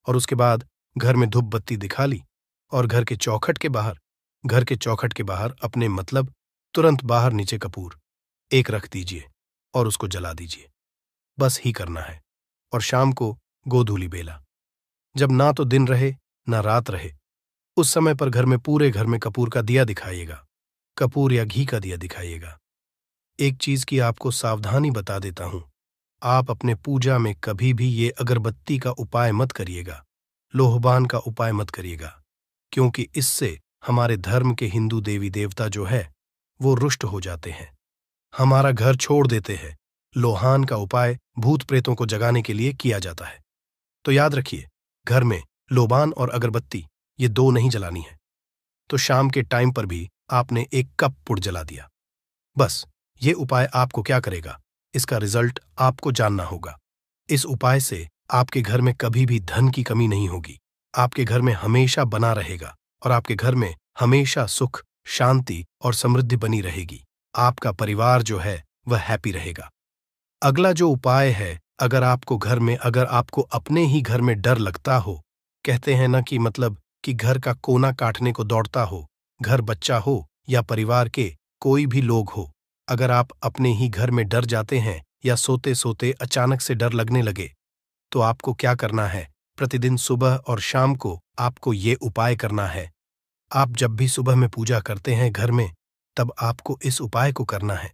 और उसके बाद घर में धूप बत्ती दिखा ली और घर के चौखट के बाहर अपने मतलब तुरंत बाहर नीचे कपूर 1 रख दीजिए और उसको जला दीजिए। बस ही करना है। और शाम को गोधूली बेला, जब ना तो दिन रहे ना रात रहे, उस समय पर घर में पूरे घर में कपूर का दिया दिखाइएगा, कपूर या घी का दिया दिखाइएगा। एक चीज की आपको सावधानी बता देता हूं, आप अपने पूजा में कभी भी ये अगरबत्ती का उपाय मत करिएगा, लोहबान का उपाय मत करिएगा, क्योंकि इससे हमारे धर्म के हिंदू देवी देवता जो है वो रुष्ट हो जाते हैं, हमारा घर छोड़ देते हैं। लोहान का उपाय भूत प्रेतों को जगाने के लिए किया जाता है। तो याद रखिए, घर में लोबान और अगरबत्ती ये 2 नहीं जलानी है। तो शाम के टाइम पर भी आपने 1 कप पुड़ जला दिया। बस ये उपाय आपको क्या करेगा, इसका रिजल्ट आपको जानना होगा। इस उपाय से आपके घर में कभी भी धन की कमी नहीं होगी, आपके घर में हमेशा बना रहेगा और आपके घर में हमेशा सुख, शांति और समृद्धि बनी रहेगी। आपका परिवार जो है वह हैप्पी रहेगा। अगला जो उपाय है, अगर आपको अपने ही घर में डर लगता हो, कहते हैं ना कि मतलब कि घर का कोना काटने को दौड़ता हो, घर बच्चा हो या परिवार के कोई भी लोग हो, अगर आप अपने ही घर में डर जाते हैं या सोते सोते अचानक से डर लगने लगे, तो आपको क्या करना है? प्रतिदिन सुबह और शाम को आपको ये उपाय करना है। आप जब भी सुबह में पूजा करते हैं घर में, तब आपको इस उपाय को करना है।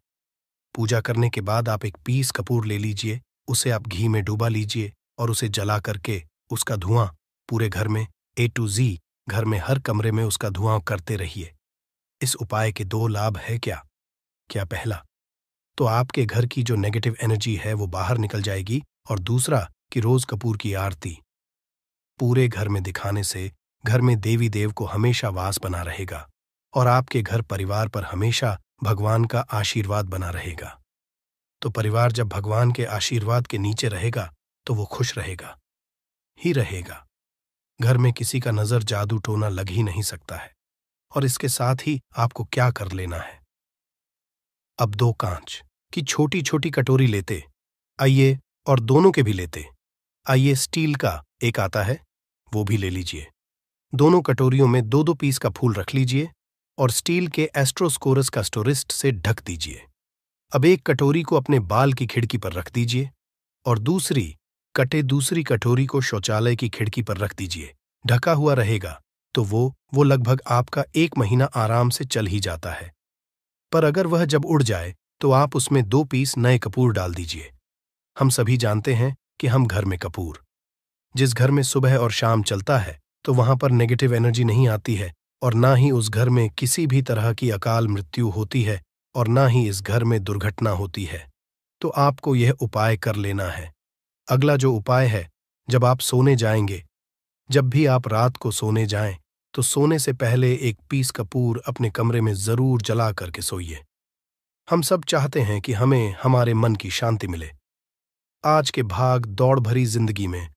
पूजा करने के बाद आप एक पीस कपूर ले लीजिए, उसे आप घी में डुबा लीजिए और उसे जला करके उसका धुआं पूरे घर में A to Z, घर में हर कमरे में उसका धुआं करते रहिए। इस उपाय के 2 लाभ है क्या पहला, तो आपके घर की जो नेगेटिव एनर्जी है वो बाहर निकल जाएगी, और दूसरा कि रोज कपूर की आरती पूरे घर में दिखाने से घर में देवी देव को हमेशा वास बना रहेगा और आपके घर परिवार पर हमेशा भगवान का आशीर्वाद बना रहेगा। तो परिवार जब भगवान के आशीर्वाद के नीचे रहेगा तो वो खुश रहेगा ही रहेगा। घर में किसी का नजर जादू टोना लग ही नहीं सकता है। और इसके साथ ही आपको क्या कर लेना है, अब 2 कांच की छोटी छोटी कटोरी लेते आइए, और दोनों के भी लेते आइए, स्टील का एक आता है वो भी ले लीजिए। दोनों कटोरियों में 2-2 पीस का फूल रख लीजिए और स्टील के एस्ट्रोस्कोरस का स्टोरिस्ट से ढक दीजिए। अब एक कटोरी को अपने बाल की खिड़की पर रख दीजिए और दूसरी कटोरी को शौचालय की खिड़की पर रख दीजिए। ढका हुआ रहेगा तो वो लगभग आपका 1 महीना आराम से चल ही जाता है। पर अगर वह जब उड़ जाए तो आप उसमें 2 पीस नए कपूर डाल दीजिए। हम सभी जानते हैं कि हम घर में कपूर, जिस घर में सुबह और शाम चलता है तो वहां पर नेगेटिव एनर्जी नहीं आती है, और ना ही उस घर में किसी भी तरह की अकाल मृत्यु होती है, और ना ही इस घर में दुर्घटना होती है। तो आपको यह उपाय कर लेना है। अगला जो उपाय है, जब आप सोने जाएंगे, जब भी आप रात को सोने जाएं, तो सोने से पहले 1 पीस कपूर अपने कमरे में जरूर जला करके सोइए। हम सब चाहते हैं कि हमें हमारे मन की शांति मिले। आज के भाग दौड़ भरी जिंदगी में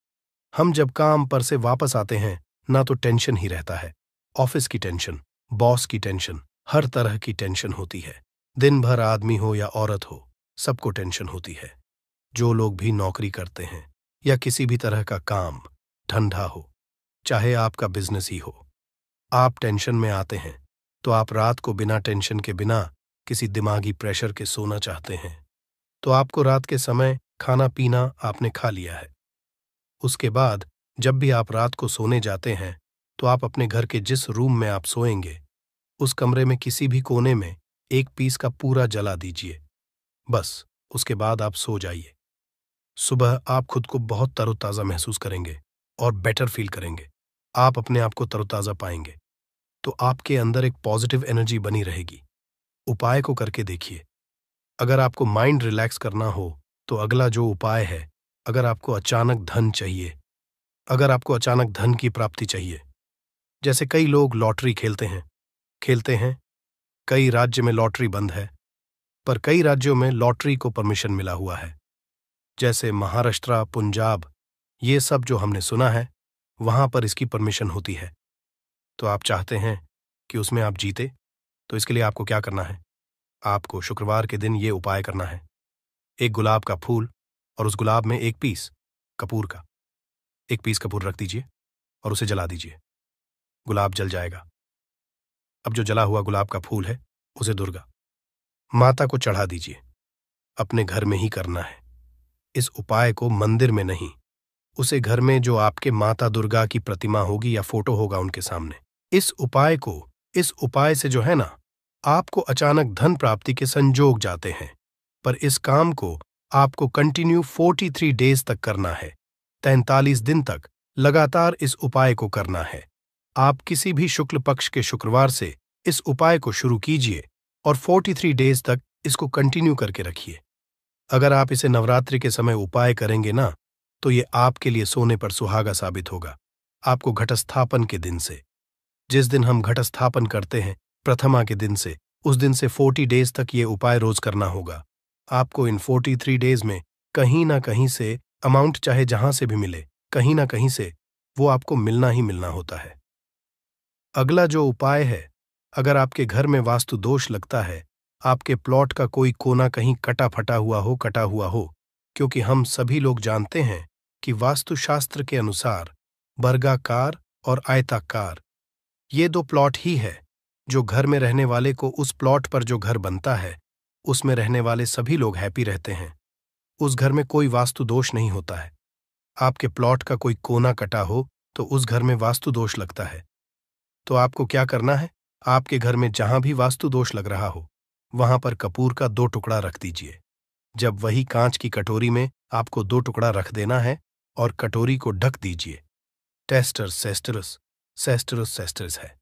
हम जब काम पर से वापस आते हैं, ना तो टेंशन ही रहता है। ऑफिस की टेंशन, बॉस की टेंशन, हर तरह की टेंशन होती है। दिन भर आदमी हो या औरत हो, सबको टेंशन होती है। जो लोग भी नौकरी करते हैं या किसी भी तरह का काम धंधा हो, चाहे आपका बिजनेस ही हो, आप टेंशन में आते हैं तो आप रात को बिना टेंशन के, बिना किसी दिमागी प्रेशर के सोना चाहते हैं। तो आपको रात के समय खाना पीना आपने खा लिया है। उसके बाद जब भी आप रात को सोने जाते हैं तो आप अपने घर के जिस रूम में आप सोएंगे, उस कमरे में किसी भी कोने में 1 पीस का पूरा जला दीजिए। बस उसके बाद आप सो जाइए। सुबह आप खुद को बहुत तरोताज़ा महसूस करेंगे और बेटर फील करेंगे। आप अपने आप को तरोताज़ा पाएंगे, तो आपके अंदर एक पॉजिटिव एनर्जी बनी रहेगी। उपाय को करके देखिए। अगर आपको माइंड रिलैक्स करना हो तो अगला जो उपाय है, अगर आपको अचानक धन चाहिए, अगर आपको अचानक धन की प्राप्ति चाहिए, जैसे कई लोग लॉटरी खेलते हैं, कई राज्य में लॉटरी बंद है, पर कई राज्यों में लॉटरी को परमिशन मिला हुआ है, जैसे महाराष्ट्र, पंजाब, ये सब जो हमने सुना है, वहां पर इसकी परमिशन होती है। तो आप चाहते हैं कि उसमें आप जीते, तो इसके लिए आपको क्या करना है? आपको शुक्रवार के दिन ये उपाय करना है। 1 गुलाब का फूल और उस गुलाब में 1 पीस कपूर का, 1 पीस कपूर रख दीजिए और उसे जला दीजिए। गुलाब जल जाएगा। अब जो जला हुआ गुलाब का फूल है, उसे दुर्गा माता को चढ़ा दीजिए। अपने घर में ही करना है। इस उपाय को मंदिर में नहीं, उसे घर में जो आपके माता दुर्गा की प्रतिमा होगी या फोटो होगा उनके सामने। इस उपाय से जो है ना, आपको अचानक धन प्राप्ति के संजोग जाते हैं। पर इस काम को आपको कंटिन्यू 43 डेज तक करना है। 43 दिन तक लगातार इस उपाय को करना है। आप किसी भी शुक्ल पक्ष के शुक्रवार से इस उपाय को शुरू कीजिए और 43 डेज तक इसको कंटिन्यू करके रखिए। अगर आप इसे नवरात्रि के समय उपाय करेंगे ना, तो ये आपके लिए सोने पर सुहागा साबित होगा। आपको घटस्थापन के दिन से, जिस दिन हम घटस्थापन करते हैं, प्रथमा के दिन से, उस दिन से 40 डेज तक ये उपाय रोज करना होगा। आपको इन 43 डेज में कहीं ना कहीं से अमाउंट, चाहे जहां से भी मिले, कहीं ना कहीं से वो आपको मिलना ही मिलना होता है। अगला जो उपाय है, अगर आपके घर में वास्तु दोष लगता है, आपके प्लॉट का कोई कोना कहीं कटा हुआ हो, क्योंकि हम सभी लोग जानते हैं कि वास्तुशास्त्र के अनुसार वर्गाकार और आयताकार ये दो प्लॉट ही है जो घर में रहने वाले को उस प्लॉट पर जो घर बनता है उसमें रहने वाले सभी लोग हैप्पी रहते हैं। उस घर में कोई वास्तु दोष नहीं होता है। आपके प्लॉट का कोई कोना कटा हो तो उस घर में वास्तु दोष लगता है। तो आपको क्या करना है, आपके घर में जहां भी वास्तु दोष लग रहा हो वहां पर कपूर का 2 टुकड़ा रख दीजिए। जब वही कांच की कटोरी में आपको 2 टुकड़ा रख देना है और कटोरी को ढक दीजिए। टेस्टर सेस्टरस सेस्टरस सेस्टरस है।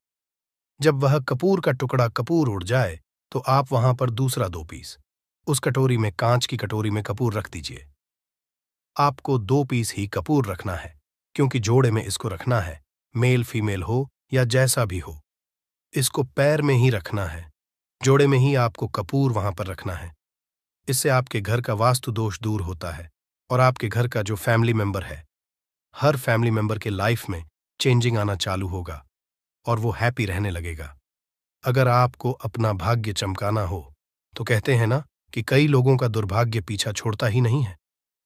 जब वह कपूर का टुकड़ा कपूर उड़ जाए तो आप वहां पर दूसरा 2 पीस उस कटोरी में, कांच की कटोरी में कपूर रख दीजिए। आपको 2 पीस ही कपूर रखना है, क्योंकि जोड़े में इसको रखना है, मेल फीमेल हो या जैसा भी हो। इसको पैर में ही रखना है, जोड़े में ही आपको कपूर वहां पर रखना है। इससे आपके घर का वास्तु दोष दूर होता है और आपके घर का जो फैमिली मेंबर है, हर फैमिली मेंबर के लाइफ में चेंजिंग आना चालू होगा और वो हैप्पी रहने लगेगा। अगर आपको अपना भाग्य चमकाना हो तो कहते हैं ना कि कई लोगों का दुर्भाग्य पीछा छोड़ता ही नहीं है।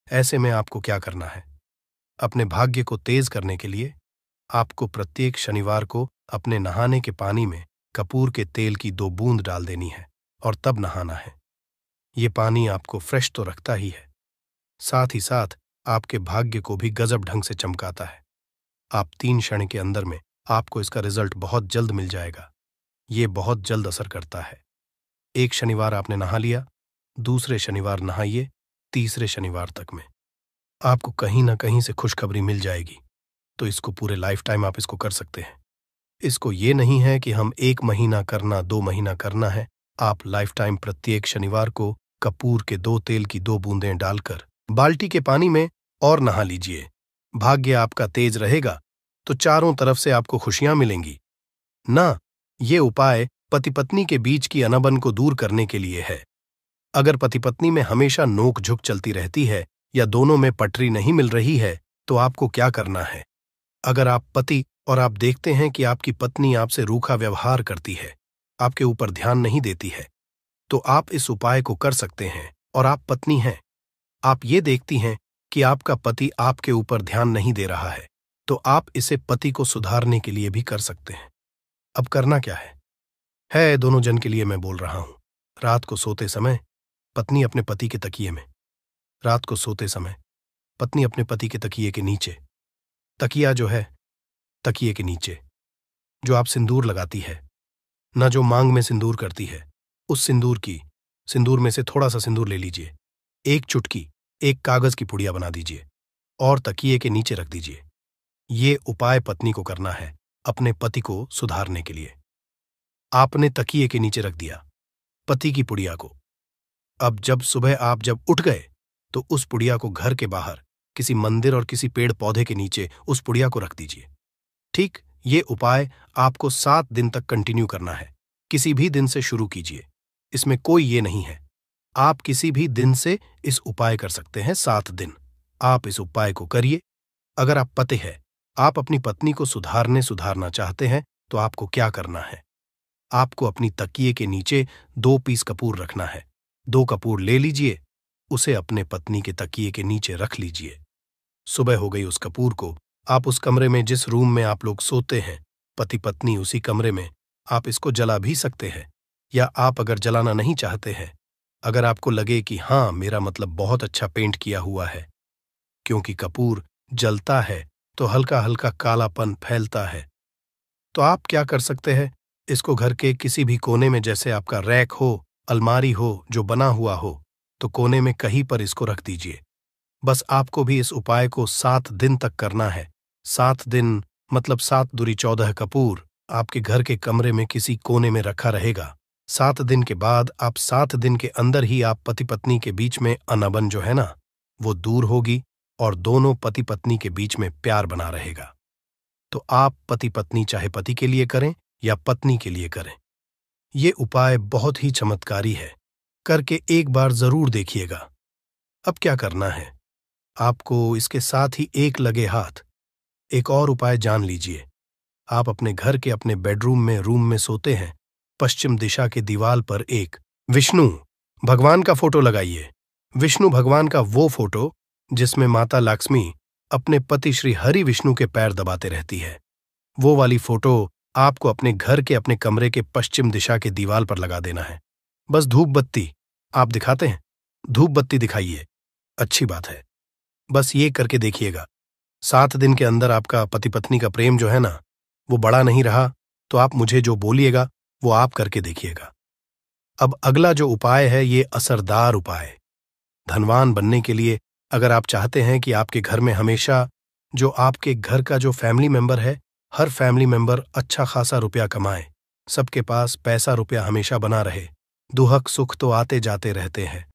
ऐसे में आपको क्या करना है, अपने भाग्य को तेज करने के लिए आपको प्रत्येक शनिवार को अपने नहाने के पानी में कपूर के तेल की 2 बूंद डाल देनी है और तब नहाना है। ये पानी आपको फ्रेश तो रखता ही है, साथ ही साथ आपके भाग्य को भी गजब ढंग से चमकाता है। आप 3 क्षण के अंदर में आपको इसका रिजल्ट बहुत जल्द मिल जाएगा। ये बहुत जल्द असर करता है। एक शनिवार आपने नहा लिया, दूसरे शनिवार नहाइए, तीसरे शनिवार तक में आपको कहीं ना कहीं से खुशखबरी मिल जाएगी। तो इसको पूरे लाइफ टाइम आप इसको कर सकते हैं। इसको ये नहीं है कि हम 1 महीना करना, 2 महीना करना है। आप लाइफ टाइम प्रत्येक शनिवार को कपूर के 2 तेल की 2 बूंदें डालकर बाल्टी के पानी में और नहा लीजिए। भाग्य आपका तेज रहेगा तो चारों तरफ से आपको खुशियां मिलेंगी ना। ये उपाय पति पत्नी के बीच की अनबन को दूर करने के लिए है। अगर पति पत्नी में हमेशा नोक झुक चलती रहती है या दोनों में पटरी नहीं मिल रही है तो आपको क्या करना है। अगर आप पति और आप देखते हैं कि आपकी पत्नी आपसे रूखा व्यवहार करती है, आपके ऊपर ध्यान नहीं देती है, तो आप इस उपाय को कर सकते हैं। और आप पत्नी हैं, आप ये देखती हैं कि आपका पति आपके ऊपर ध्यान नहीं दे रहा है, तो आप इसे पति को सुधारने के लिए भी कर सकते हैं। अब करना क्या है दोनों जन के लिए मैं बोल रहा हूं। रात को सोते समय पत्नी अपने पति के तकिए में, रात को सोते समय पत्नी अपने पति के तकिए के नीचे, तकिया जो है तकिए के नीचे जो आप सिंदूर लगाती है ना, जो मांग में सिंदूर करती है, उस सिंदूर में से थोड़ा सा सिंदूर ले लीजिए, एक चुटकी एक कागज की पुड़िया बना दीजिए और तकिए के नीचे रख दीजिए। ये उपाय पत्नी को करना है अपने पति को सुधारने के लिए। आपने तकिए के नीचे रख दिया पति की पुड़िया को। अब जब सुबह आप जब उठ गए तो उस पुड़िया को घर के बाहर किसी मंदिर और किसी पेड़ पौधे के नीचे उस पुड़िया को रख दीजिए। ठीक, ये उपाय आपको 7 दिन तक कंटिन्यू करना है। किसी भी दिन से शुरू कीजिए, इसमें कोई ये नहीं है। आप किसी भी दिन से इस उपाय कर सकते हैं। 7 दिन आप इस उपाय को करिए। अगर आप पति हैं, आप अपनी पत्नी को सुधारना चाहते हैं तो आपको क्या करना है, आपको अपनी तकिए के नीचे 2 पीस कपूर रखना है। 2 कपूर ले लीजिए, उसे अपने पत्नी के तकिए के नीचे रख लीजिए। सुबह हो गई, उस कपूर को आप उस कमरे में जिस रूम में आप लोग सोते हैं, पति पत्नी उसी कमरे में आप इसको जला भी सकते हैं। या आप अगर जलाना नहीं चाहते हैं, अगर आपको लगे कि हाँ मेरा मतलब बहुत अच्छा पेंट किया हुआ है, क्योंकि कपूर जलता है तो हल्का हल्का कालापन फैलता है, तो आप क्या कर सकते हैं, इसको घर के किसी भी कोने में, जैसे आपका रैक हो, अलमारी हो जो बना हुआ हो, तो कोने में कहीं पर इसको रख दीजिए। बस आपको भी इस उपाय को 7 दिन तक करना है। 7 दिन मतलब 7 दूरी 14 कपूर आपके घर के कमरे में किसी कोने में रखा रहेगा। 7 दिन के बाद आप 7 दिन के अंदर ही आप पति पत्नी के बीच में अनबन जो है ना, वो दूर होगी और दोनों पति पत्नी के बीच में प्यार बना रहेगा। तो आप पति पत्नी चाहे पति के लिए करें या पत्नी के लिए करें, ये उपाय बहुत ही चमत्कारी है। करके एक बार जरूर देखिएगा। अब क्या करना है, आपको इसके साथ ही एक लगे हाथ एक और उपाय जान लीजिए। आप अपने घर के अपने बेडरूम में, रूम में सोते हैं, पश्चिम दिशा के दीवार पर एक विष्णु भगवान का फोटो लगाइए। विष्णु भगवान का वो फोटो जिसमें माता लक्ष्मी अपने पति श्री हरि विष्णु के पैर दबाते रहती है, वो वाली फोटो आपको अपने घर के अपने कमरे के पश्चिम दिशा के दीवार पर लगा देना है। बस धूप बत्ती आप दिखाते हैं, धूप बत्ती दिखाइए। अच्छी बात है, बस ये करके देखिएगा। 7 दिन के अंदर आपका पति पत्नी का प्रेम जो है ना, वो बड़ा नहीं रहा तो आप मुझे जो बोलिएगा वो आप करके देखिएगा। अब अगला जो उपाय है ये असरदार उपाय। धनवान बनने के लिए अगर आप चाहते हैं कि आपके घर में हमेशा जो आपके घर का जो फैमिली मेंबर है, हर फैमिली मेंबर अच्छा खासा रुपया कमाए, सबके पास पैसा रुपया हमेशा बना रहे, दुहक सुख तो आते जाते रहते हैं,